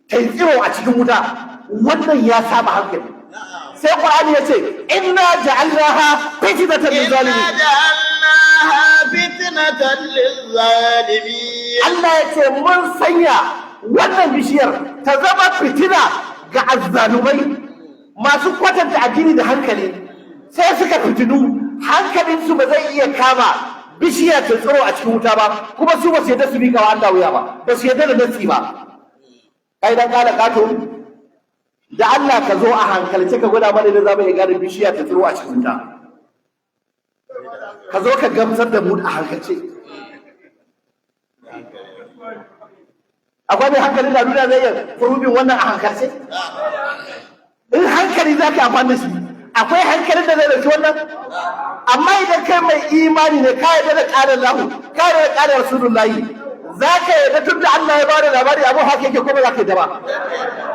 ta yi tsiro a cikin wuta, wannan ya saba hankali. Sai Qur'ani ya ce inna ja'alnaha fitnatan lizalimin. Allah ya ce mun sanya wannan bishiyar ta zama fitina ga azzalumai masu kwatanta addini da hankali. Sai suka fitinu, hankalinsu ba zai iya kama bishiya ta tsiro a cikin wuta ba, kuma su ba su yadda su bi wa Allah wuya ba, ba su yadda da nasi ba. Kai dan kala kato da Allah ka zo a hankalce ka gwada mana da zamu iya gane bishiya ta tsiro a cikin wuta. Ka zo ka gamsar da mu a hankalce. Akwai mai hankali da duniya zai iya furubin wannan a hankalce? In hankali za ka amfani da shi, akwai hankalin da zai dauki wannan? Amma idan kai mai imani ne, ka yarda da ƙarar lahu, ka yarda da ƙarar rasulullahi, za ka yarda tun da Allah ya bada labari abu haka yake kuma za ka yarda ba.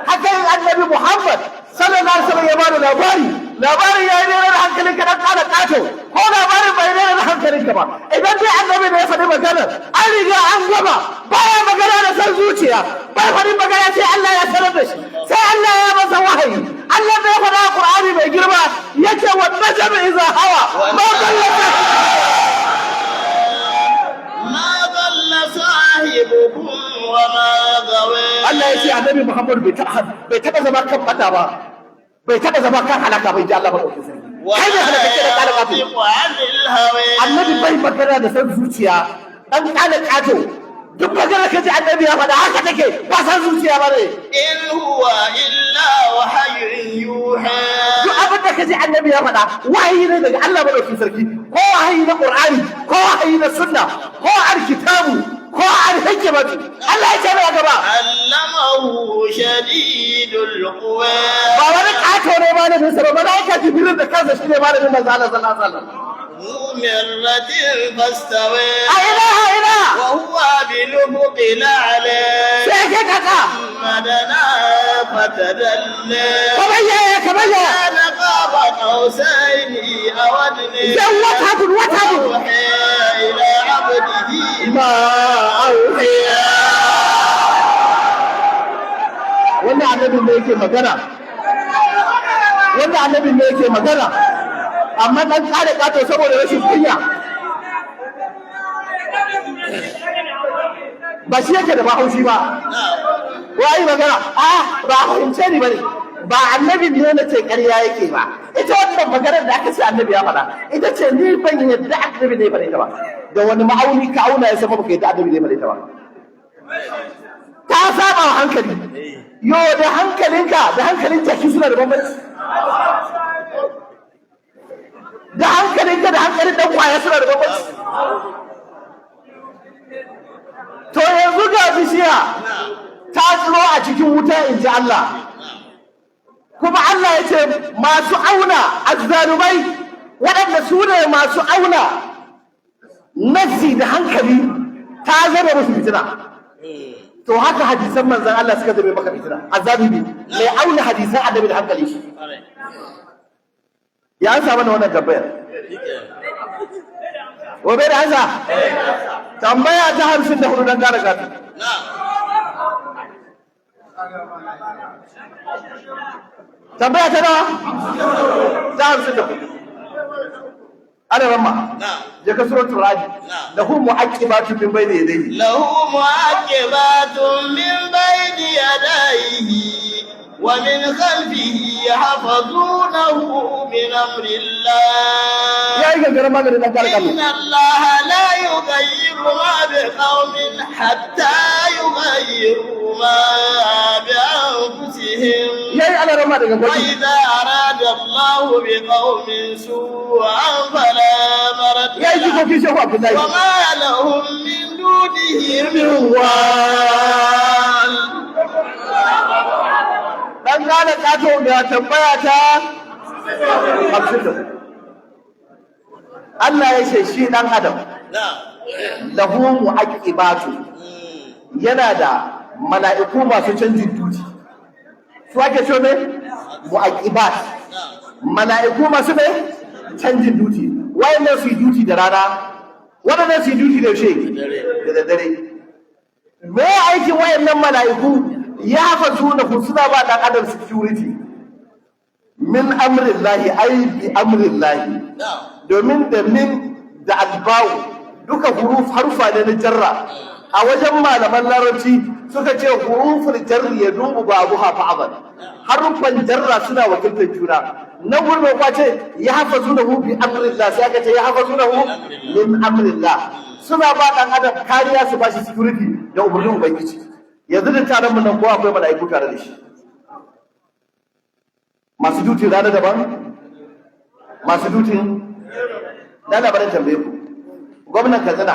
Haka yin annabi Muhammad sallallahu alaihi wasallam ya bada labarin ya yi rera da hankalin ka dan ƙara ƙato, ko labarin bai rera da hankalin ka ba. Idan dai annabi ne ya faɗi magana, an riga an gama, baya magana da san zuciya, bai faɗi magana sai Allah ya sanar da shi, sai Allah ya masa wahayi. Allah da ya faɗa a Qur'ani mai girma yace wa najmi idza hawa ma dalla sahibukum wa ma gawa. Allah yace annabi Muhammad bai taɓa zama kan fata ba, bai taɓa zama kan halaka bai ji Allah ba ɗauke sarki. Kai ne halaka ke da ƙala ƙato. Annabi bai magana da san zuciya, ɗan ƙala ƙato. Duk magana ka ji annabi ya faɗa haka take, ba san zuciya ba ne. In huwa illa wahayin yuha. Duk abin da ka ji annabi ya faɗa wahayi ne daga Allah madaukakin sarki, ko wahayi na Qur'ani, ko wahayi na sunna, ko alkitabu, ko alhikmatu. Allah ya ce mai gaba. Allamahu shadidul quwa. Ba wani ƙato ne malamin sa ba, malaika Jibril da kansa shine malamin manzo Allah sallallahu alaihi wasallam. مرة فاستوى أين وهو بالأفق الأعلى مدنا فتدلى كمان كان قاب قوسين أو أدنى أوحى إلى عبده ما أوحى. wannan annabin ne yake magana, amma dan kare kato saboda rashin kunya ba shi yake da bahaushi ba. Wai magana ba fahimce ni bane, ba annabi ne na ce ƙarya yake ba. Ita wannan maganar da aka ce annabi ya faɗa, ita ce ni ban yadda annabi ne faɗa ita ba. Da wani ma'auni ka auna ya saba baka yadda annabi ne faɗa ita ba. Ta saba wa hankali. yo da hankalinka da hankalin jaki suna da bambanci, da hankalinka da hankalin dan kwaya suna da bambanci. To yanzu ga bishiya ta tsiro a cikin wuta in ji Allah, kuma Allah ya ce masu auna azzalumai waɗanda su ne masu auna nafsi da hankali ta zama musu fitina. To haka hadisan manzan Allah suka zame maka fitina, azzalumi mai auna hadisan annabi da hankali shi. Ya an samu wannan tambayar gobe da hansa tambaya ta 54 dan kare gatu. Tambaya ta nawa? Ta 54. Ana ramma. Je ka suratul Ra'd. Lahu mu'aqibatun min bayni yadayhi. Lahu mu'aqibatun min bayni yadayhi wa min khalfihi yahfazunahu min amrillah. Yayi gangara maganin dan kare gatu. Inna Allah la yughayyiru ma biqaumin hatta yughayyiru ma bi anfusihim. Yayi ana ramma daga gatu. Wa idza arada Allah biqaumin su'an fala marad yayi jikokin shehu Abdullahi. wa ma lahum min dunihi min wal. Dan gane kato da tambaya ta 50. Allah ya ce shi dan adam lahu mu'aqibatu, yana da mala'iku masu canjin duti. Su ake ce ne mu'aqibat, mala'iku masu ne canjin duti. Wayannan su yi duti da rana, waɗannan su yi duti da yaushe da daddare. Me aikin wayannan mala'iku? Ya fasu na suna ba dan adam security min amrillahi, ai bi amrillahi. Domin da min da albawu duka harufa ne na jarra. A wajen malaman larabci suka ce huruful jarri ya dubu ba'daha ba'dan, harufan jarra suna wakiltar juna. Nan gurbin kwace ya hafazunahu bi amrillah, sai aka ce ya hafazunahu min amrillah. Suna ba dan adam kariya, su ba shi security da umarnin ubangiji. Yanzu da taron mu nan ko akwai mala'iku tare da shi, masu dutin rana daban, masu dutin da labarin tambaye ku. Gwamnan Katsina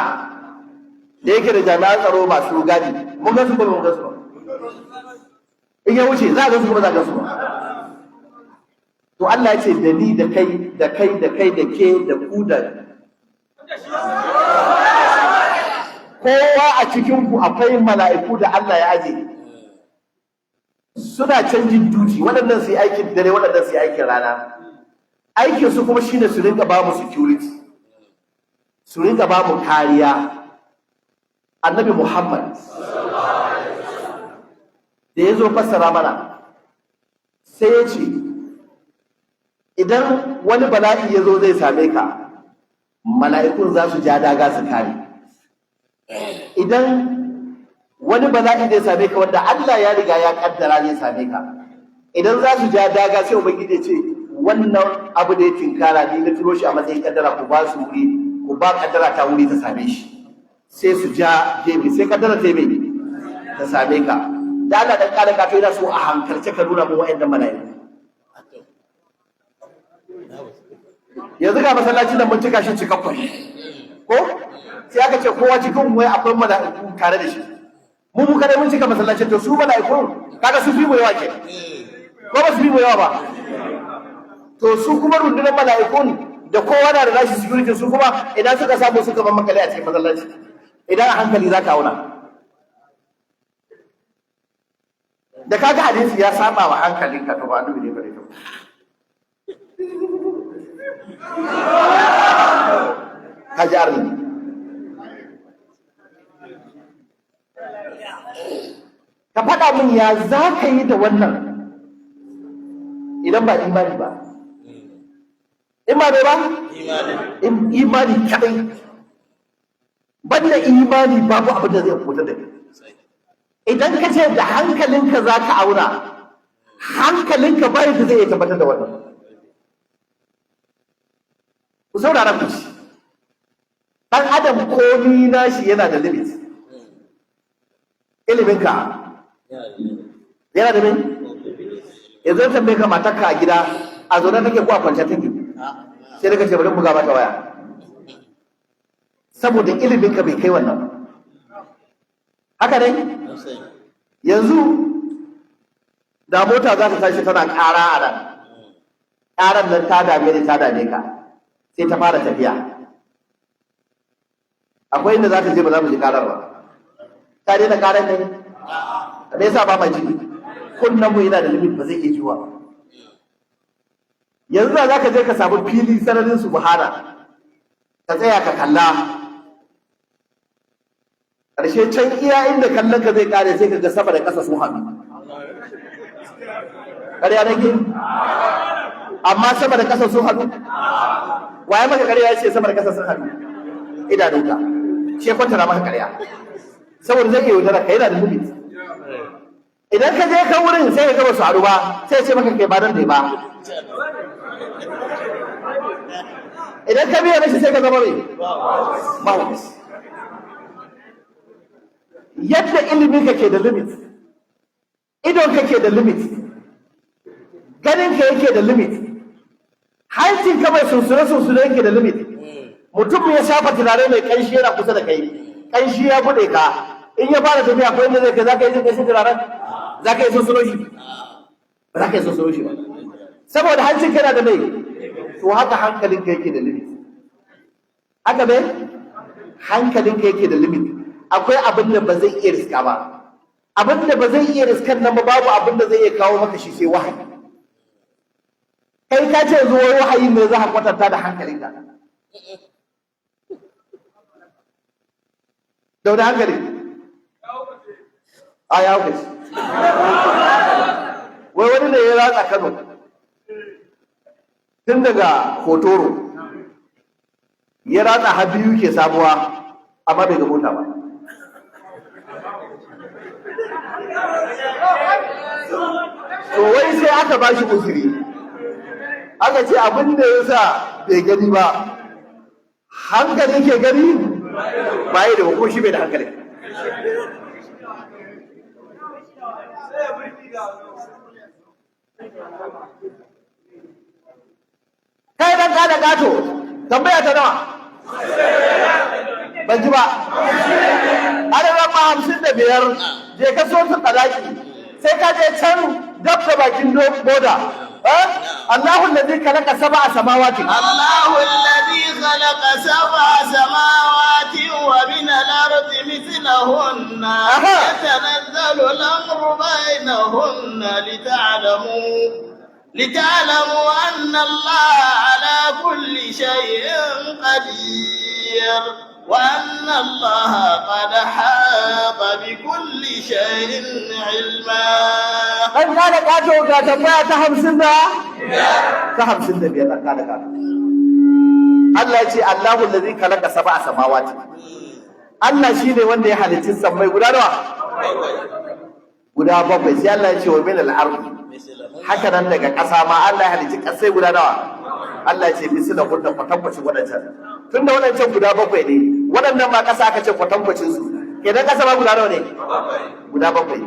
da yake da jami'an tsaro masu gadi, mun ga su ko mun ga su ba? In ya wuce za a ga su ko za a ga su ba? To Allah ya ce da ni da kai da kai da kai da ke da ku da kowa a cikin ku akwai mala'iku da Allah ya aje, suna canjin duty. Waɗannan su yi aikin dare, waɗannan su yi aikin rana. Aikin su kuma shine su rinka ba mu security, su rinka ba mu kariya. Annabi Muhammad da ya zo fassara mana sai ya ce idan wani bala'i ya zo zai same ka, mala'ikun za su ja daga su kare. Idan wani bala'i zai same ka wanda Allah ya riga ya kaddara zai same ka, idan za su ja daga sai ubangiji ya ce wannan abu da ya tinkara ni na turo shi a matsayin kaddara, ku ba su wuri, ku ba kaddara ta wuri ta same shi. Sai su ja gefe, sai kaddara ta yi ta same ka. Da Allah dan kare ka to yana so a hankalce ka nuna mu wa'annan mala'iku. Yanzu ga masallaci da mun cika shi cikakkun ko sai aka ce kowa cikin wai akwai mala'iku tare da shi. Mu kada mun cika masallacin, to su mala'iku kaga su fi mu yawa ke ko ba su fi mu yawa ba? To su kuma rundunar mala'ikun da kowa na da nashi security, su kuma idan suka samu suka ban makale a cikin masallaci, idan a hankali za ka auna. Da kaga hadisi ya saba wa hankalinka to ba annabi ne bare to. Kaji arni. Ka faɗa min ya za ka yi da wannan idan ba imani ba. Imani ba? Imani kaɗai. Banda imani babu abin da zai kuta da kai. Idan ka ce da hankalinka za ka auna, hankalinka bayan da zai iya tabbatar da wannan. Ku saurara ku ci. Ɗan adam komi nashi yana da limit. Iliminka yana da mai yanzu ta tambaye ka matarka a gida a zaune take ko a kwance take sai daga ce bari buga mata waya saboda ilimin ka bai kai wannan haka ne yanzu da mota za ta tashi tana ƙara a nan ƙaran nan ta dame ni ta dame ka sai ta fara tafiya akwai inda za ta je ba za mu ji ƙarar ba ta daina ƙarar ne me yasa ba ma ji kunnen mu yana da limit ba zai iya jiwa yanzu za ka je ka samu fili sararin subhana ka tsaya ka kalla ƙarshe can iya inda kallon ka zai kare sai ka ga sama da ƙasa sun haɗu ƙarya nake amma sama da ƙasa sun haɗu waye maka ƙarya ya ce sama da ƙasa sun haɗu idanunka shi kwantara maka ƙarya saboda zai iya yaudara ka yana da limit idan ka je kan wurin sai ka gaba su haɗu ba sai ce maka kai ba nan da ba idan ka biya mishi sai ka zama mai mahaukaci yadda ilimin ka ke da limit idon ka ke da limit ganin ka yake da limit hancin ka mai sunsure yake da limit mutum ya shafa turare mai kanshi yana kusa da kai kanshi ya bude ka in ya fara tafiya ko inda zai kai za ka yi jin kashin turaren za ka yi sunsuno shi ba za ka yi sunsuno shi ba saboda hancin kana da mai to haka hankalin ka yake da limit haka bai hankalin ka yake da limit akwai abin da ba zai iya riska ba abin da ba zai iya riskan nan ba babu abin da zai iya kawo maka shi sai wahayi kai ka ce zuwa wahayi ne za ka kwatanta da hankalin ka da wani hankali a ya hukaci wai wani ne ya ratsa Kano tun daga Hotoro ya ratsa Habiyu ke sabuwa amma bai ga mota ba to wai sai aka ba shi uzuri aka ce abin da ya sa bai gani ba hankali ke gani ba yi da ko shi bai da hankali kai dan ka da gato tambaya ta nawa ban ji ba adadin ma 55 je ka so ta talaki sai ka je can dab da bakin boda Allahu alladhi khalaqa sab'a samawati Allahu alladhi khalaqa sab'a samawati wa min al-ardi mithlahunna yatanazzalu al-amru bainahunna lita'lamu anna Allaha ala kulli shay'in qadir وأن الله قد حاط بكل شيء علما. أن كان كاتو كاتبا تحمسنا تحمسنا بيا كان كاتو. الله يجي الله الذي خلق سبع سماوات. Allah shi ne wanda ya halicci sammai guda nawa? Guda bakwai. Sai Allah ya ce wa min al-ardi. Haka nan daga ƙasa ma Allah ya halicci ƙasai guda nawa? Allah ya ce misila kunta kwatankwacin waɗancan. Tunda waɗancan guda bakwai ne, waɗannan ma ƙasa aka ce kwatankwacin su. Kenan ƙasa ma guda nawa ne? Guda bakwai.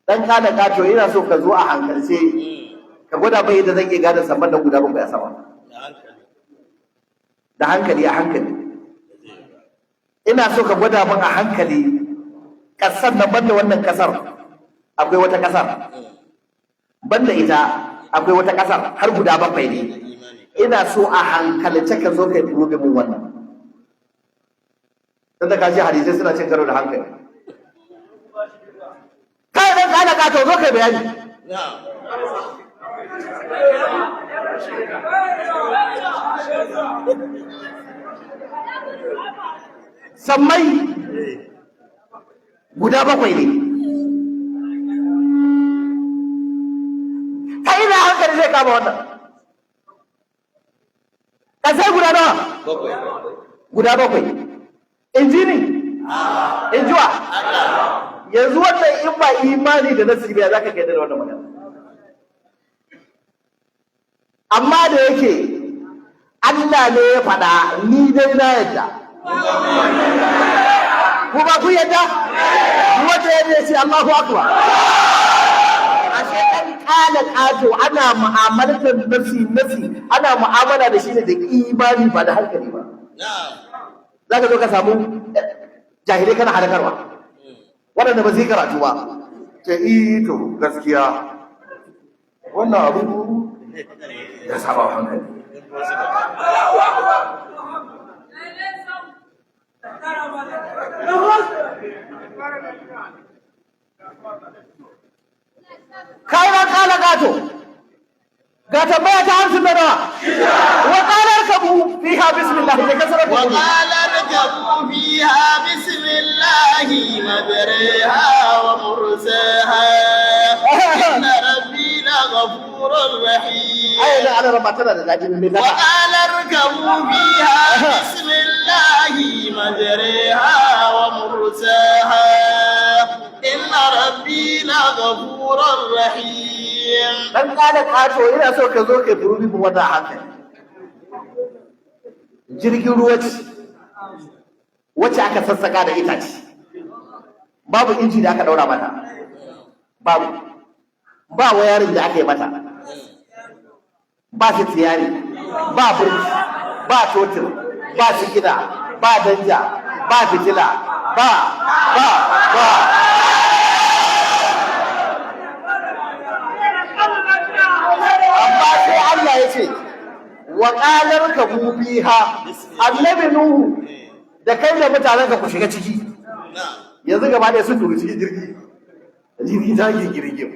Dan ka da kato ina so ka zo a hankalce ka gwada mai yadda zan iya gane saman nan guda bakwai a sama. Da hankali a hankali. Ina so ka gwada min a hankali ƙasar nan banda wannan ƙasar akwai wata ƙasar. Banda ita akwai wata ƙasar har guda bakwai ne. Ina so a hankalce ka zo kai turobe mun wannan. Dan da ka ji hadisai suna cin karo da hankali. Kai dan kana ka to zo kai bayani. Sammai guda bakwai ne. Ta ina hankali zai kama wannan? Ƙasai guda nawa? Guda bakwai. Inji ne? Injuwa? Yanzu wannan in ba imani da nasibi za ka kai da wannan magana. Amma da yake Allah ne ya faɗa ni dai na yadda. Kuma ku yadda? Wata yadda ya ce Allahu Akbar. ƙala ƙato ana mu'amalar nafsi ana mu'amala da shi ne da imani ba da hankali ba. Za ka zo ka samu jahilai kana halakarwa waɗanda ba zai karatu ba. Ce to gaskiya wannan abu ya saba hankali. Kayan ƙala ƙato ga tambaya ta 59 wa qala irkabu fiha bismillah da kasara wa qala irkabu fiha bismillah majriha wa mursaha inna rabbi laghafurur rahim. ai da ana rabatana da dadi ne wa qala irkabu fiha bismillah majriha wa mursaha inna rabbi laghafurur rahim. Dan kada kato ina so ka zo ka dubi mu wannan hankali. Jirgin ruwa ce wacce aka sassaka da itace, babu inji da aka daura mata, ba wayarin da aka yi mata, ba tiyari, ba burki, ba totir, ba sigina, ba danja, ba fitila, ba amma sai Allah ya ce wa qalar ka biha, annabi nuhu da kai da mutanen ka ku shiga ciki. Yanzu gaba da sun duru cikin jirgi ta girgin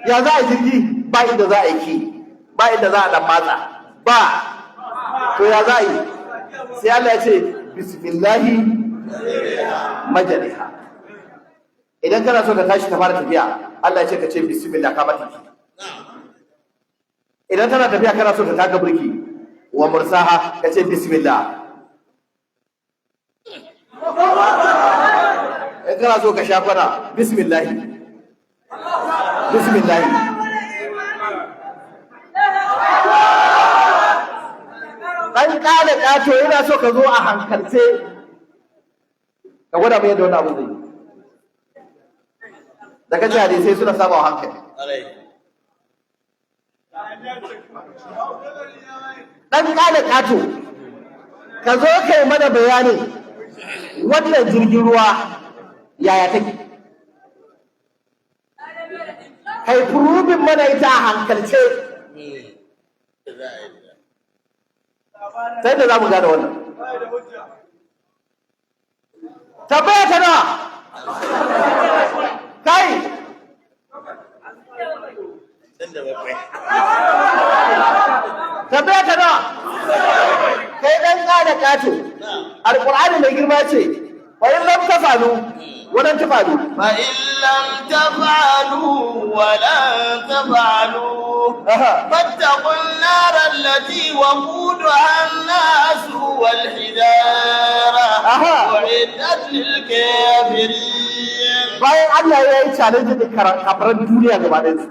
ya za a jirgi ba inda za a yi ki, ba inda za a dan matsa ba, to ya za a yi sai Allah ya ce bismillahi majriha. Idan kana so ka tashi ka fara tafiya Allah ya ce ka ce bismillah ka mata. Idan tana tafiya kana so ka taka burki wa mursaha ka ce bismillah. In kana so ka sha kwana bismillah bismillah. Dan kada kato yana so ka zo a hankalce ka gwada mai yadda wannan abu zai yi. Daga jihar sai suna saba wa hankali. Dan kada kato ka zo kai mana bayanin wannan jirgin ruwa yaya take, kai furubin mana ita a hankalce sai da za mu gane wannan. Tabbaya ta nawa kai tabbaya ta nawa kai dan kada kato. Alqur'ani mai girma ce wa in lam tafalu wa lan tafalu fa in lam tafalu wa lan tafalu fattaqun nar allati waquduha an-nas wal hijara u'iddat lil kafirin. Bayan Allah ya yi challenge da kafaran duniya gaba ɗaya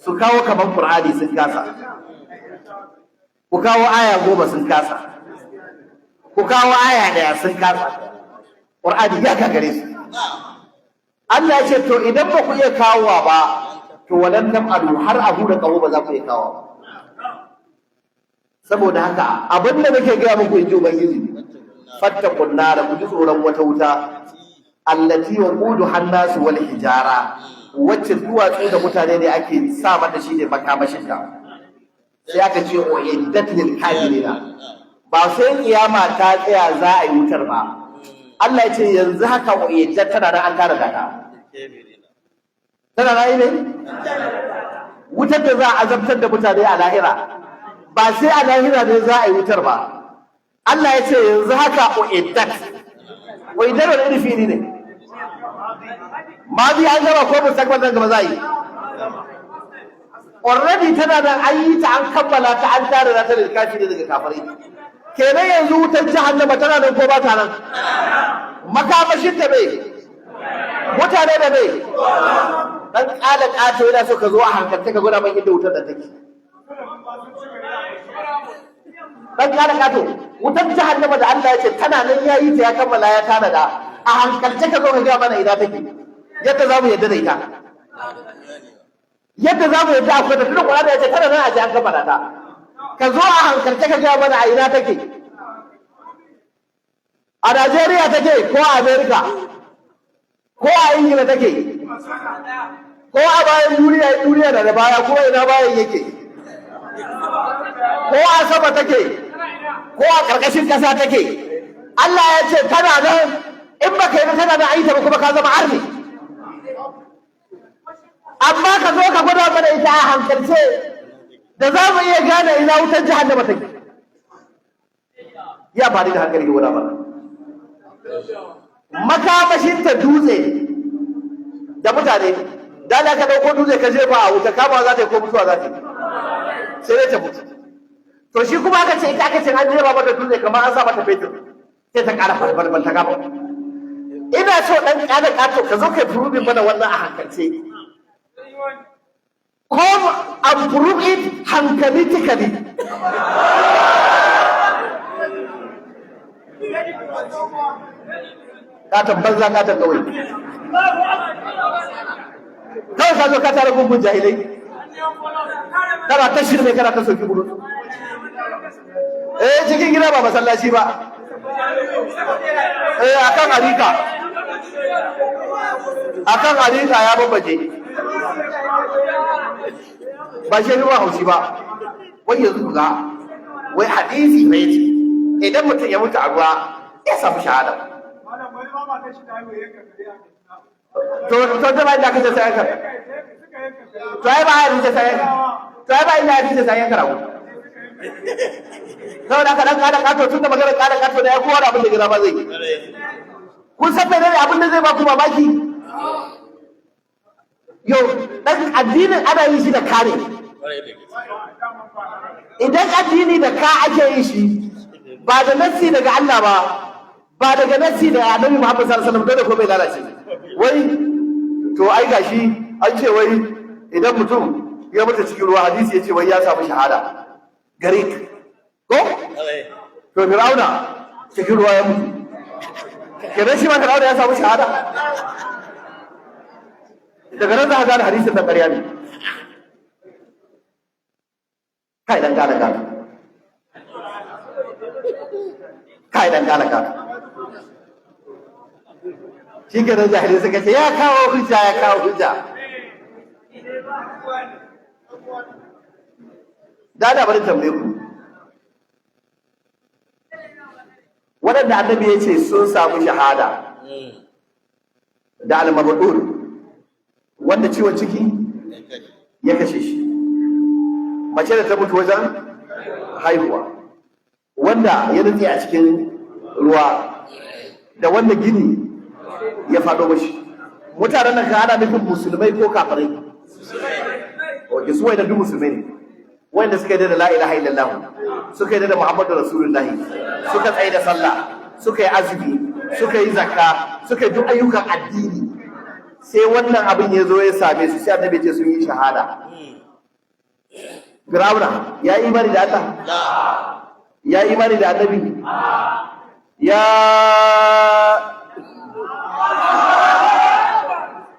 su kawo kaman Qur'ani sun kasa, ku kawo aya 10 sun kasa, ku kawo aya 1 sun kasa, Qur'ani ya gagare su. Allah ya ce to idan ba ku iya kawowa ba to walan adu har abu da kawo ba za ku iya kawo ba. Saboda haka abin da nake gaya muku in ji Ubangiji, fattakun nara, ku ji tsoron wata wuta allati waquduha an-nas wal hijara, wacce duwatsu da mutane ne ake sa mata shi ne makamashin ta. Sai aka ce uiddat lil kafirina, ba sai kiyama ta tsaya za a yi wutar ba. Allah ya ce yanzu haka uiddat tana da an tara ta. Tana rayi ne wutar da za a azabtar da mutane a lahira, ba sai a lahira ne za a yi wutar ba. Allah ya ce yanzu haka uiddat wani irifi ne ma bi an gaba ko mustaqbal nan gaba za yi. Already tana nan an yi ta, an kammala ta, an tare da ta da kafiri daga kafirai. Kenan yanzu wutar jahannama tana nan ko ba ta nan? Makamashin ta bai, mutane da bai. Dan kala kato yana so ka zo a hankalta ka gwada man inda wutar da take. Dan kala kato wutar jahannama da Allah ya ce tana nan yayi ta, ya kammala, ya tanada, a hankalce ka zo ka ga mana ina take yadda za mu yadda da ita. yadda za mu yadda akwai ta tunda Qur'ani ya ce tana nan a ji an kammala ta ka zo a hankalce ka ga mana a ina take a Najeriya take ko a Amerika ko a Ingila take ko a bayan duniya da baya ko ina bayan yake ko a sama take ko a ƙarƙashin ƙasa take Allah ya ce tana nan in baka yi tana nan aita ba kuma ka zama arni amma ka zo ka gwada mana ita a hankalce da za mu iya gane ina wutar jahannama take ya faɗi da hankali gwada mana makamashinta dutse da mutane da Allah ka dauko dutse ka jefa a wuta kama za ta yi ko mutuwa za ta yi sai dai ta mutu to shi kuma aka ce ita aka ce an jefa mata dutse kamar an sa mata fetur sai ta ƙara farfarfar ta gaba ina so ɗan ƙara ƙato ka zo ka furubin mana wannan a hankalce come and prove it hankalically ƙaton banza ƙaton kawai kawai ka zo ka tara gungun jahilai kana ta shirme kana ta soki buru cikin gida ba masallaci ba akan harika ya babbaje ba shi ruwa haushi ba wai yanzu ga wai hadisi ne ce idan mutum ya mutu a ruwa ya samu shahada to da ba da kace sai ka to ai ba hadisi sai ka to ai ba ina hadisi sai ka rawo saboda ka dan kada kato tun da magana kada kato da ya kowa abin da gida ba zai kun san menene abin da zai ba ku mamaki yau dan addinin ana yin shi da kare idan addini da ka ake yin shi ba da nassi daga Allah ba daga nassi da Annabi Muhammad sallallahu alaihi wasallam dole ko bai lalace wai to ai gashi an ce wai idan mutum ya mutu cikin ruwa hadisi ya ce wai ya samu shahada garik ko to Fir'auna cikin ruwa ya mutu kenan shi ma Fir'auna ya samu shahada daga nan za a gane hadisin da ƙarya ne kai dan gane gane kai dan gane gane shi ke nan jahilai suka ce ya kawo hujja da bari tambaye ku waɗanda annabi ya ce sun samu shahada da al-mabdur wanda ciwon ciki ya kashe shi mace da ta mutu wajen haihuwa wanda ya nutse a cikin ruwa da wanda gini ya faɗo mashi mutanen nan ka ana nufin musulmai ko kafirai oke su wanda duk musulmai ne wanda suka yi da la ilaha illallah suka yi da muhammadu rasulullahi suka tsaye da sallah suka yi azumi suka yi zakka suka yi duk ayyukan addini sai wannan abin ya zo ya same su sai annabi ce sun yi shahada Firawuna ya yi imani da Allah ya yi imani da annabi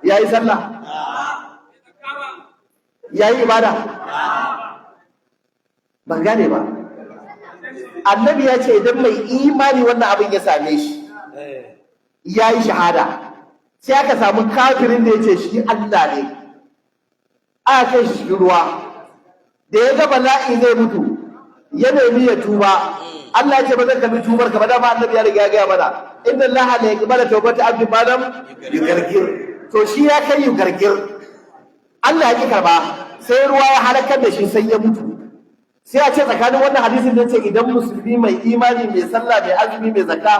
ya yi sallah ya yi ibada ban gane ba annabi ya ce idan mai imani wannan abin ya same shi ya yi shahada sai aka samu kafirin da ya ce shi Allah ne aka kai shi ruwa da ya ga bala'i zai mutu ya nemi ya tuba Allah ya ce ba zan karbi tubar ka ba dama annabi ya riga ya gaya mana inna Allah la yaqbalu tawbata abdin madam yugargir to shi ya kai yugargir Allah ya ki karba sai ruwa ya halakar da shi sai ya mutu sai a ce tsakanin wannan hadisin da ce idan musulmi mai imani mai sallah mai azumi mai zakka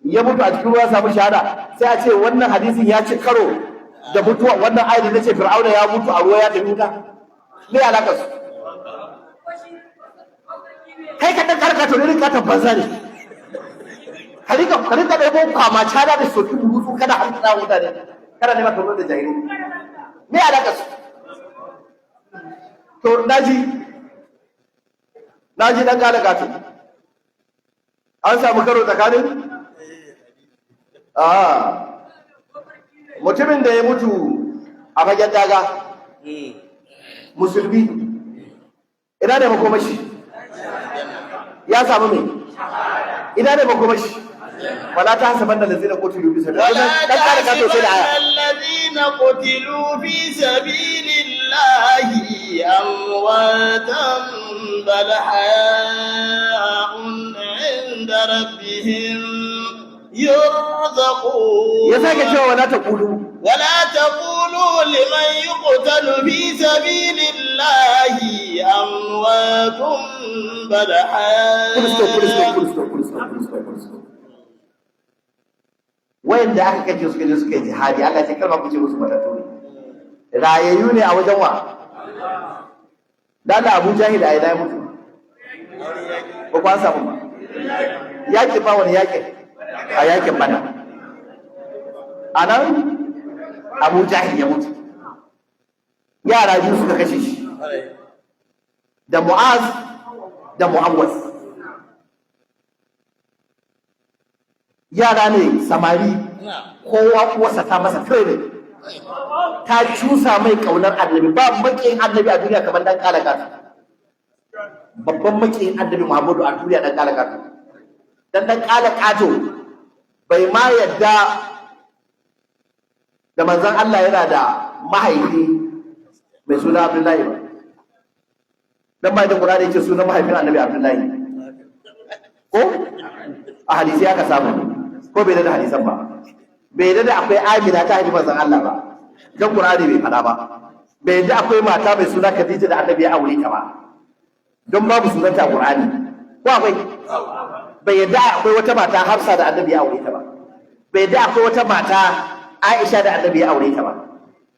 ya mutu a cikin ruwa samu shahada sai a ce wannan hadisin ya ci karo da mutuwa wannan ayat da ce Fir'auna ya mutu a ruwa ya tafi wuta me alaka su kai ka dan karka to ne ka tabbata ne ka rika da ko kama cada da soki rutu kada har da wuta ne kada ne ma to da jahili me alaka su to naji dan galaka to an samu karo tsakanin mutumin da ya mutu a fagen daga musulmi, ina ne makomashi? Ya samu me? Ina ne makomashi? wala ta hasaban da lazina qutilu fi sabilillah dan kare ka to sai da aya allazina qutilu fi sabilillahi amwatan bal hayaun 'inda rabbihim yurzaqun. Ya sake cewa wala taqulu liman yuqtalu fi sabilillahi amwatun bal hayaun. Wayanda aka kace suka je suka yi jihadi Allah ce kalma kuce musu matattu ne, rayayyu ne a wajen wa da Abu Jahil a ina ya mutu ba ku an samu ba yaƙi ba wani yaƙi a yaƙin Badar a nan Abu Jahil ya mutu, yara biyu suka kashe shi da Mu'az da Mu'awwas. Yara ne samari, kowa kuwarsa ta masa training, ta cusa mai kaunar annabi. Ba makiyin annabi a duniya kamar dan kalakata, babban makiyin annabi Muhammadu a duniya dan kalakata. Dan kalakato bai ma yadda da manzon Allah yana da mahaifi mai suna Abdullahi ba. Dan bai da Qur'ani yake sunan mahaifin annabi Abdullahi ko a hadisi aka samu ko bai da hadisan ba, bai da akwai Amina ta haifi manzon Allah ba, dan Qur'ani bai fada ba. Bai da akwai mata mai suna Khadija da annabi ya aure ta ba, don babu sunanta Qur'ani ko akwai. Bai yadda akwai wata mata Hafsa da annabi ya aure ta ba. Bai yadda akwai wata mata Aisha da annabi ya aure ta ba.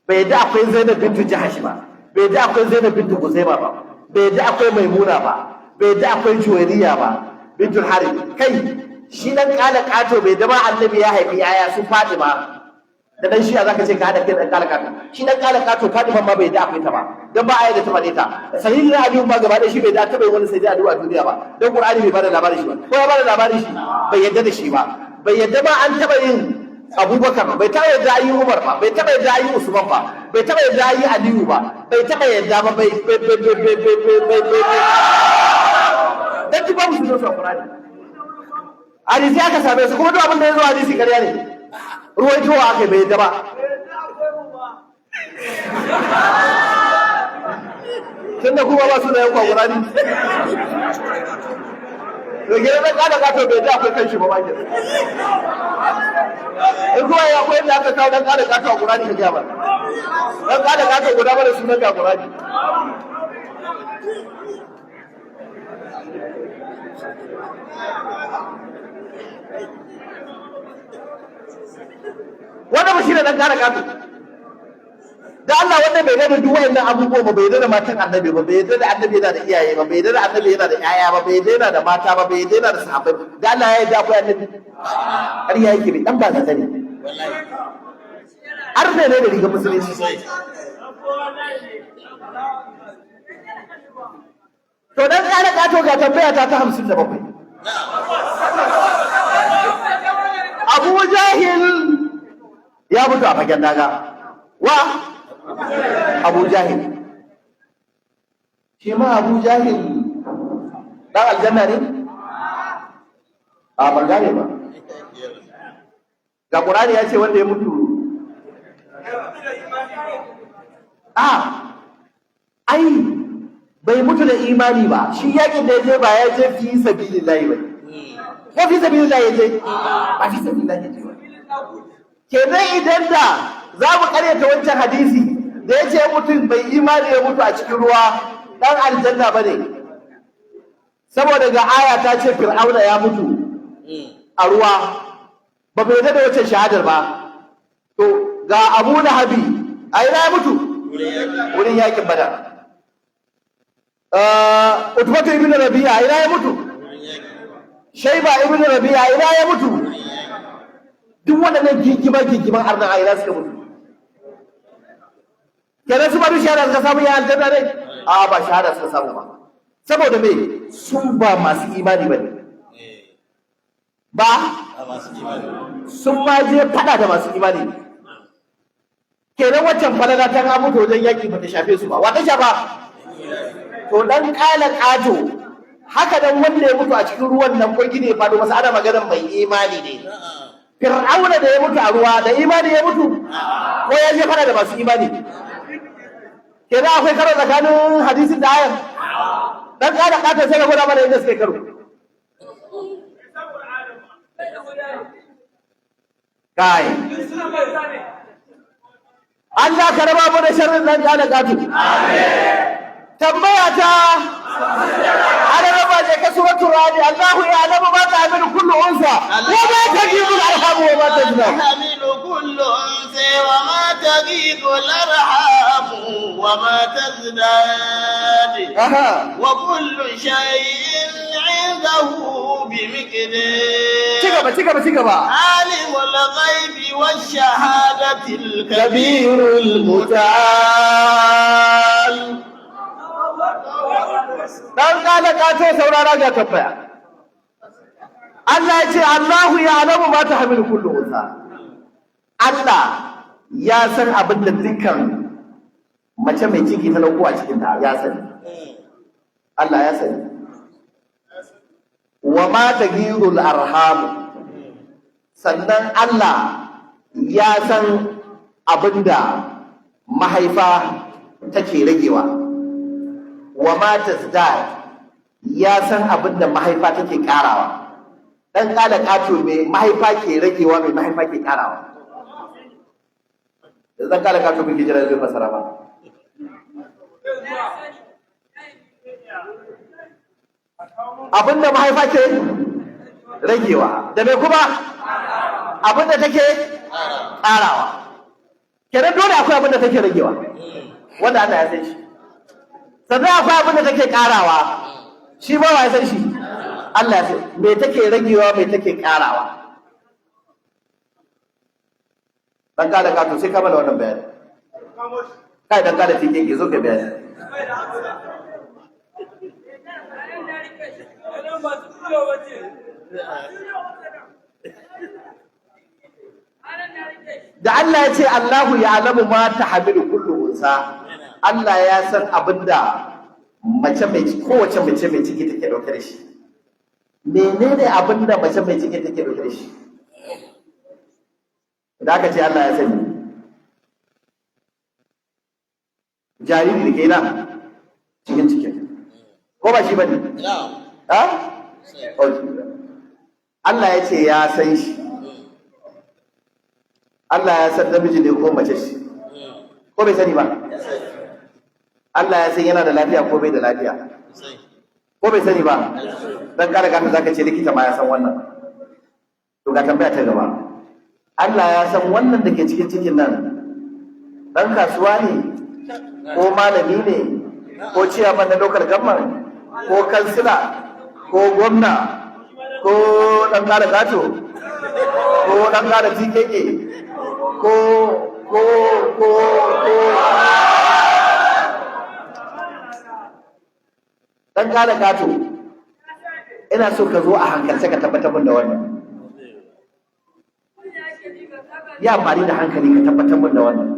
Bai yadda akwai Zainab bintu Jahash ba. Bai yadda akwai Zainab bintu Khuzaimah ba. Bai yadda akwai Maimuna ba. Bai yadda akwai Juwairiya ba bintul Harith. Kai shi dan kala kato bai da ba annabi ya haifi yaya su Fatima da dan shi zaka ce ka hada kai dan kala kato. Shi dan kala kato Fatima ma bai da akwai ta ba, dan ba aya da ta bane ta. Sahihi na Aliyu ma gaba da shi bai da ta bai wani sai da addu'a duniya ba, dan Qur'ani bai bada labarin shi ba. Ko ya bada labarin shi bai yadda da shi ba. Bai yadda ba an taba yin Abubakar, bai taba yadda ayi Umar ba, bai taba yadda ayi Usman ba, bai taba yadda ayi Aliyu ba, bai taba yadda ba bai dan ba musu da Qur'ani. Hadisi aka same su kuma duk abin da ya zo hadisi ƙarya ne, ruwaitowa aka bai yadda ba. Tunda kuma ba su da yankwa Qur'ani to gina na kada kato bai da akwai kan shi ba bakin in kuma ya akwai da aka kawo dan kada kato a Qur'ani ka gaba dan kada kato guda ba da sunan ga Qur'ani. Wanda ba shi ne dan kada kato da Allah, wanda bai da duk wayannan abubuwa ba, bai da matan annabi ba, bai da annabi yana da iyaye ba, bai da annabi yana da yaya ba, bai da da mata ba, bai da sahabbai da Allah ya yarda akwai annabi har ya yake bai dan ba zata ne har ne da riga musulunci to dan kare kato ga tambaya ta 57. Abu Jahil ya mutu a fagen daga wa Abu Jahil, shi ma Abu Jahil dan aljanna ne? A ban gane ba. Ga Qur'ani ya ce wanda ya mutu ai bai mutu da imani ba, shi yakin da ya je ba ya je fi sabilillahi ba. Ko fi sabilillahi ya je? Ba fi sabilillahi ya je ba. Kenan idan da za mu karyata wancan hadisi da ya ce mutum bai imani ya mutu a cikin ruwa dan aljanna ba ne, saboda ga aya ta ce Fir'auna ya mutu a ruwa, ba bai da wancan shahadar ba. To ga Abu Lahabi a ina ya mutu? Wurin yakin Badar. Utbatu ibn Rabi'a a ina ya mutu? Shaiba ibn Rabi'a a ina ya mutu? Duk waɗannan gingiman arna a ina suka mutu? Kenan su bari shahada suka samu ya aljanna ne? A ba shahada suka samu ba. Saboda me? Sun ba masu imani ba ne. Ba? Sun ma je fada da masu imani. kenan waccan falala ta ga mutu wajen yaki ba ta shafe su ba wata shafa to dan kala kato haka dan wanda ya mutu a cikin ruwan nan ko gine ya fado masa ana maganar mai imani ne fir'auna da ya mutu a ruwa da imani ya mutu ko ya je fara da masu imani kenan akwai karo tsakanin hadisin da ayan dan kala kato sai ga gwada mana inda suke karo kai Allah ka raba mu da sharrin dan kana gatu tambaya ta ana raba je ka suratul radi Allahu ya'lamu ma ta'malu kullu unsa wa ma tajidu al-arham wa ma tahmilu kullu unsa wa ma tajidu al-arham wa ma tazdad wa kullu shay'in 'indahu bimiqdar cigaba alimul ghaibi wash-shahadati kabirul muta'al dan kala kato saurara ga tabbaya Allah ya ce Allahu ya'lamu ma tahmilu kullu unsa Allah ya san abin da dukkan mace mai ciki ta dauko a cikin ta ya sani Allah ya sani wa ma taghirul arham sannan Allah ya san abinda mahaifa take ragewa wa ma tazdad ya san abinda mahaifa take karawa dan kala kato me mahaifa ke ragewa me mahaifa ke karawa dan kala kato bai jira zai fasara ba abinda mahaifa ke ragewa da me kuma abinda take karawa kenan dole akwai abinda take ragewa wanda Allah ya san shi sannan akwai abinda take karawa shi ba wa ya san shi Allah ya san me take ragewa me take karawa dan kada ka to sai ka bada wannan bayani kai dan kada tike ke zo ka bayani da Allah ya ce Allahu ya'lamu ma tahmilu kullu unsa Allah ya san abinda mace mai kowace mace mai ciki take dauke da shi menene abinda mace mai ciki take dauke da shi da aka ce Allah ya sani jariri da ke nan cikin cikin ko ba shi bane ha Allah ya ce ya san shi Allah ya san namiji ne ko mace shi ko bai sani ba Allah ya san yana da lafiya ko bai da lafiya ko bai sani ba dan kada ka zaka ce likita ma ya san wannan to ga tambaya ta gaba Allah ya san wannan da ke cikin cikin nan dan kasuwa ne ko malami ne ko ciyaman na local government ko kansila ko gwamna ko dan kada gato ko dan kada tikeke ko dan kada gato ina so ka zo a hankalce ka tabbatar da wannan ya amfani da hankali ka tabbatar da wannan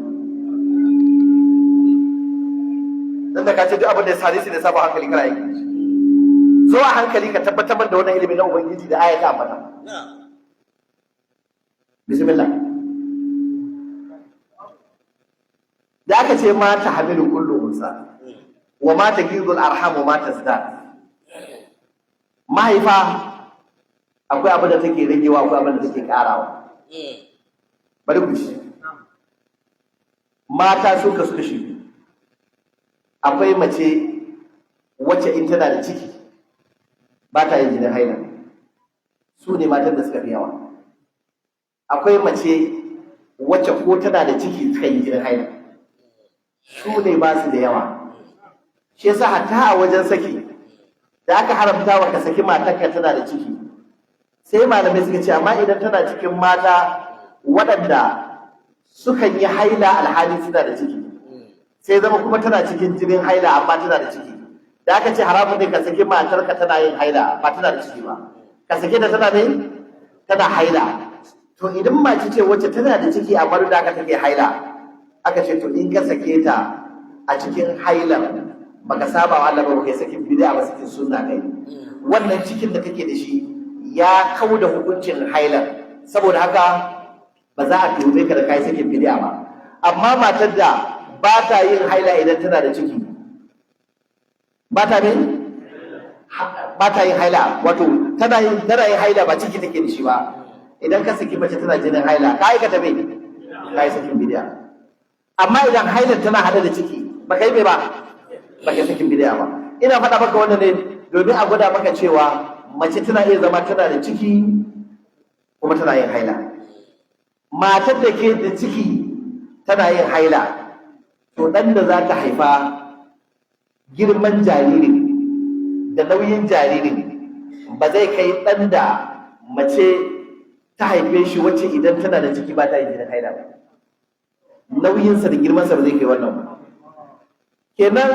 dan da ka ce duk abin da ya sare shi da sabon hankali kana yi zo a hankali ka tabbatar da wannan ilimi na ubangiji da ayata ambata bismillah da aka ce ma ta hamilu kullu unsa wa ma tagidul arham wa ma tazdad mahaifa akwai abin da take ragewa akwai abin da take karawa bari ku shi mata suka shi akwai mace wacce in tana da ciki ba ta yin jinin haila su ne matan da suka fi yawa akwai mace wacce ko tana da ciki suka yi jinin haila su ne ba su da yawa shi yasa hatta a wajen saki da aka haramta wa ka saki matarka tana da ciki sai malamai suka ce amma idan tana cikin mata waɗanda sukan yi haila alhali suna da ciki sai zama kuma tana cikin jinin haila amma tana da ciki da aka ce haramun ne ka saki matarka tana yin haila ba tana da ciki ba ka saki da tana ne tana haila to idan mace ce wacce tana da ciki amma duk da aka take haila aka ce to in ka sake ta a cikin hailan baka saba wa Allah ba kai sakin bid'a ba sakin sunna kai wannan cikin da kake da shi ya kauda hukuncin hailan saboda haka ba za a tuhume ka da kai sakin bid'a ba amma matar da ba ta yin haila idan tana da ciki ba ta yin haila wato tana yin haila ba ciki take da shi ba idan ka saki mace tana jinin haila ka aikata me ka yi sakin bid'a amma idan hailar tana hada da ciki ba kai me ba kai sakin bid'a ba ina faɗa maka wannan ne domin a gwada maka cewa mace tana iya zama tana da ciki kuma tana yin haila matar da ke da ciki tana yin haila to ɗan da za ta haifa girman jaririn da nauyin jaririn ba zai kai ɗan da mace ta haife shi wacce idan tana da ciki ba ta yin jinin haila ba nauyinsa da girmansa ba zai kai wannan ba kenan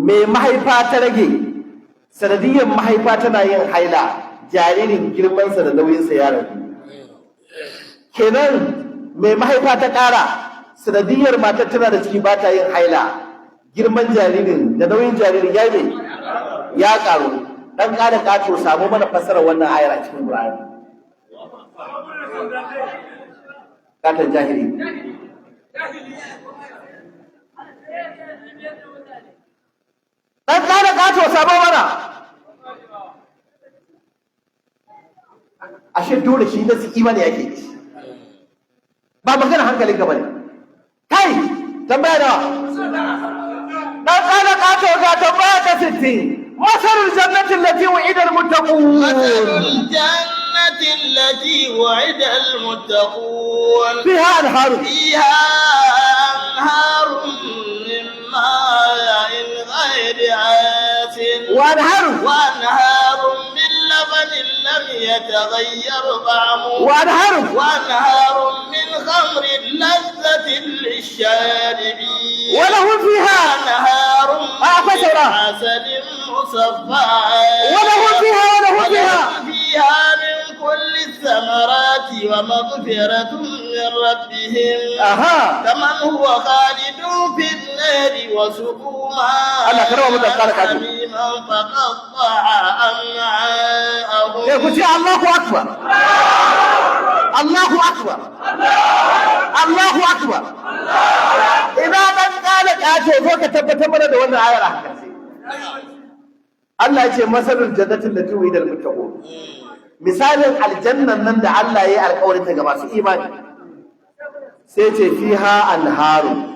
mai mahaifa ta rage sanadiyyar mahaifa tana yin haila jaririn girmansa da nauyinsa ya ragu kenan mai mahaifa ta ƙara sanadiyyar matar tana da ciki ba ta yin haila girman jaririn da nauyin jaririn ya ƙaru dan ƙara ƙato samu mana fassara wannan ayar a cikin Qur'ani katon jahili dan ƙara ƙato samu mana ashe dole shi na su imani yake ba magana hankalin ka bane kai tambaya da dan ƙara ƙato ga tambaya ta 60 مثل الجنة التي وعد المتقون التي وعد المتقون فيها أنهار من ماء غير آسن وأنهار من لبن لم يتغير طعمه وأنهار من خمر لذة للشاربين ولهم فيها أنهار من عسل مصفى ولهم فيها من كل الثمرات ومغفرة من ربهم كمن هو خالد في النار وسقوا ماء حميما فقطع أمعاءهم الله أكبر الله أكبر الله أكبر إذا من قالك آتوا فوق تبتمنا دون آية Allah ya ce masalul jannatin lati wa'ida al-muttaqun misalin aljannan nan da Allah ya yi alƙawarin ta ga masu imani sai ce fiha anharu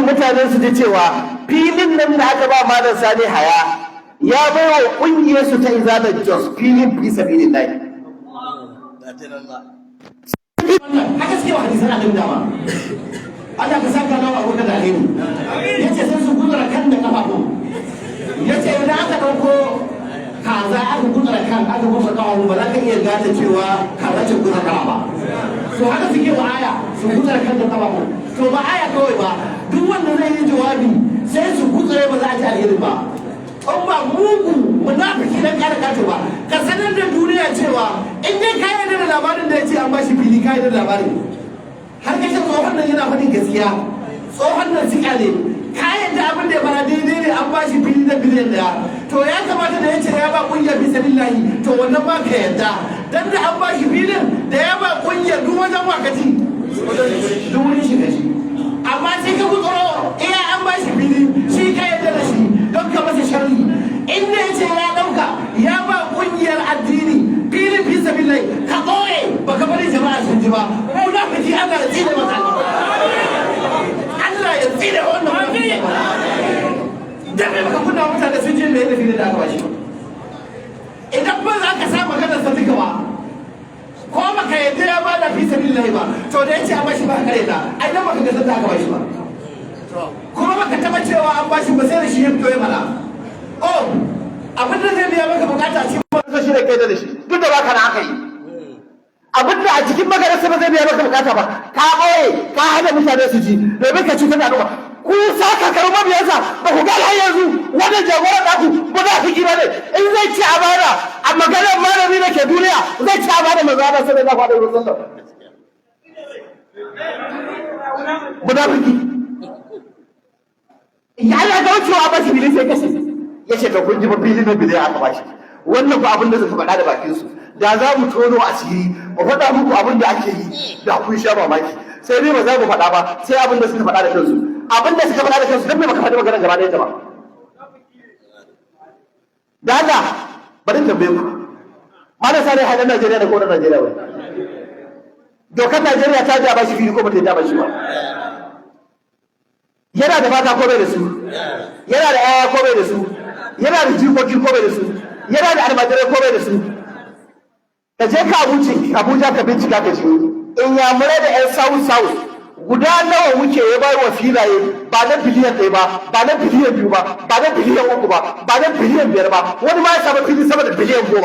bari mutane su ji cewa filin nan da aka ba malam Sani Haya ya bai wa ƙungiyar su ta Izalar Jos filin fi sabilillahi. Haka suke wa hadisan annabi dama. Allah ka saka nawa abokan da alheri. Yace sai su gudura kan da kafafu. Yace idan aka dauko kaza aka gudura kan aka gudura kafafu ba za ka iya gane cewa kaza ce gudura kafa ba. To haka suke wa aya su gudura kan da kafafu. To ba aya kawai ba duk wanda zai yi jawabi sai su gudura ba za a ji alheri ba. In ba mugu munafiki dan kare kato ba ka sanar da duniya cewa in dai ka yarda da labarin da ya ce an bashi fili ka yarda da labarin har kashe tsohon nan yana faɗin gaskiya tsohon nan sika ne ka yarda abin da ya fara daidai ne an bashi fili na biliyan ɗaya to ya kamata da ya ce ya ba ƙungiyar fi sabilillahi to wannan ba ka yarda dan da an bashi filin da ya ba ƙungiyar duk wajen wakati duk wurin shiga shi amma sai ka gutsuro iya an bashi fili shi ka yarda da shi don ka masa sharri inda ya ce ya ɗauka ya ba ƙungiyar addini filin fi sabilillahi ka ɓoye baka bari jama'a sun ji ba munafiki Allah ya tsine maka Allah ya tsine wannan munafiki da bai baka kunna mutane sun je mai da filin da aka bashi idan ba za ka sa maganar sa duka ba ko baka yadda ya ba da fi sabilillahi ba to da ya ce an bashi ba ka kare ta ai dan baka ga da aka bashi ba kuma baka taba cewa an bashi ba sai da shi ya fito ya mala oh abin da zai biya maka bukata ce ba shi da kai da shi duk da baka na aka yi abin da a cikin magararsa ba zai biya maka bukata ba ka ɓoye ka hana mutane su ji domin ka cutar da al'umma ku sa ka karu mabiyansa ba ku ga har yanzu wannan jagoran naku ba za ku ba ne in zai ci amana a maganar malami da ke duniya zai ci amana manzo Allah sallallahu alaihi wasallam munafiki ya ga wucewa ba shi bilin sai kashe ya ce ka kun ji ba filin na bilin aka bashi wannan ba abin da suka faɗa da bakin su da za mu tono asiri mu faɗa muku abin da ake yi da kun sha mamaki sai dai ba za mu faɗa ba sai abin da suka faɗa da kansu abin da suka faɗa da kansu don me baka faɗi maganar gaba ɗaya ta ba da Allah bari tambaye ku malam Sani Haya Najeriya da ko na Najeriya wai dokar Najeriya ta ja ba shi fili ko ba ta ja ba shi ba yana da mata ko bai da su yana da yaya ko bai da su yana da jikoki ko bai da su yana da almajirai ko bai da su ka je ka Abuja ka bincika ka ji in ya mure da yan south guda nawa muke ya bai wa filaye ba na biliyan ɗaya ba na biliyan biyu ba na biliyan uku ba na biliyan biyar ba wani ma ya samu fili sama da biliyan 10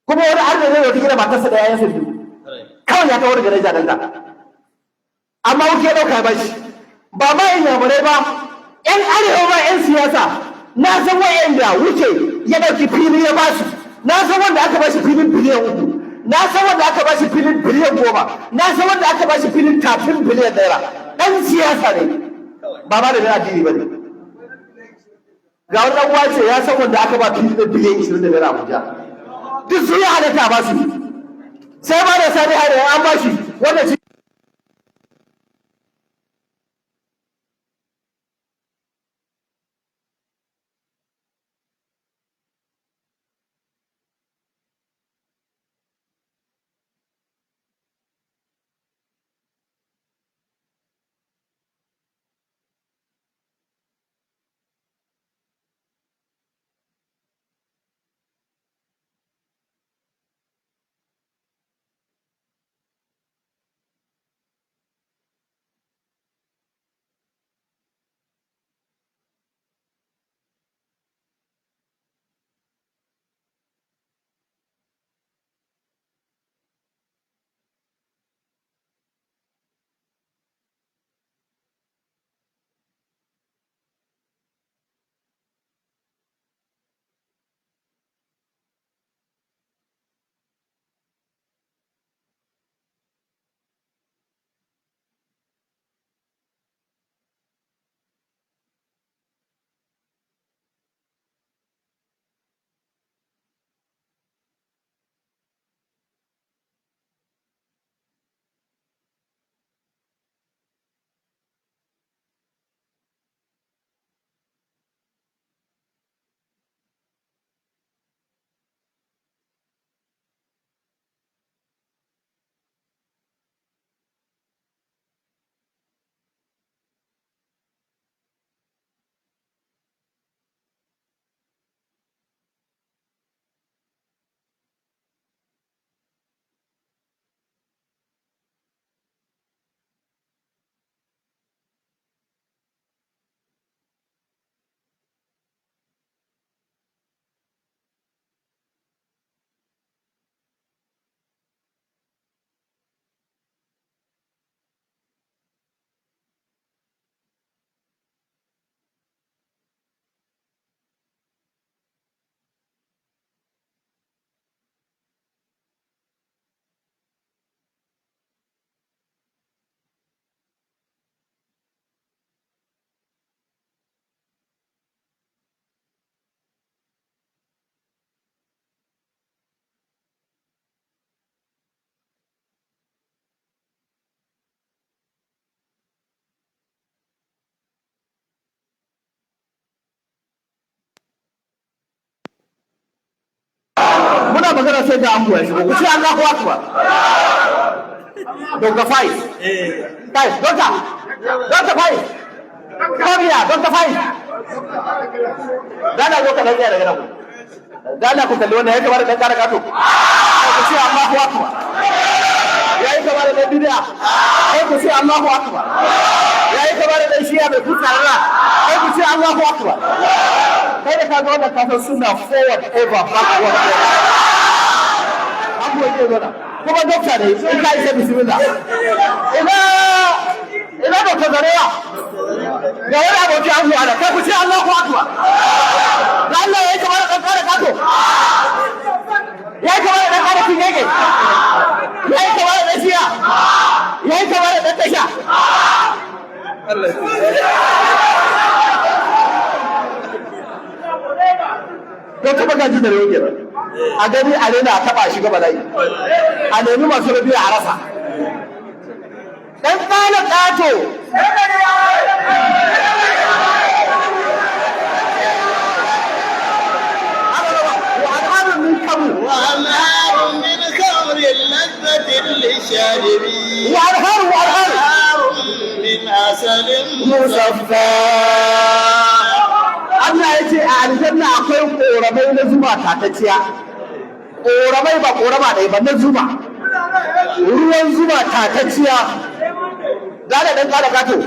kuma wani har da zai wata gina matarsa da yayansa biyu kawai ya kawo daga Naija nan da amma wuke ɗauka ba shi ba ma in yamurai ba ƴan arewa ba ƴan siyasa na san wa'yanda wuce ya ɗauki fili ya basu na san wanda aka bashi filin biliyan 3 na san wanda aka bashi filin biliyan 10 na san wanda aka bashi filin kafin biliyan 1 ɗan siyasa ne ba ma da na addini ba ne ga wani ɗan wace ya san wanda aka ba filin biliyan 20 da Abuja duk sun yi halatta ba su sai ma da Sani Haya an bashi wanda magana sai ga ango ya shigo ku ce Allahu akbar Dr. Faiz Faiz Dr. Faiz come here Dr. Faiz dana zo ka dan tsaya daga nan dana ku kalli wannan ya kamar dan kara kato ku ce Allahu akbar yayi kamar dan bid'a ku ce Allahu akbar yayi kamar dan shiya mai kutsara ku ce Allahu akbar kai da ka ga wannan kafin suna forward ever backward abu yake gona kuma dokta ne in ka isa bismillah ina dokta zarewa ga wani abokin an zuwa da kai ku ce Allahu akbar da Allah yayi kamar dan kare kato yayi kamar dan kare kingege yayi kamar dan shiya yayi kamar dan tasha Allah ko kuma gaji da roke a gani a rena a taba shi gaba dai a nemi masu rabiya a rasa dan kana kato وأنهار من خمر لذة للشاربين وأنهار من عسل مصفى Allah ya ce a aljanna akwai ƙoramai na zuma tatacciya ƙoramai ba ƙorama ɗaya ba na zuma ruwan zuma tatacciya da ɗan ƙara gato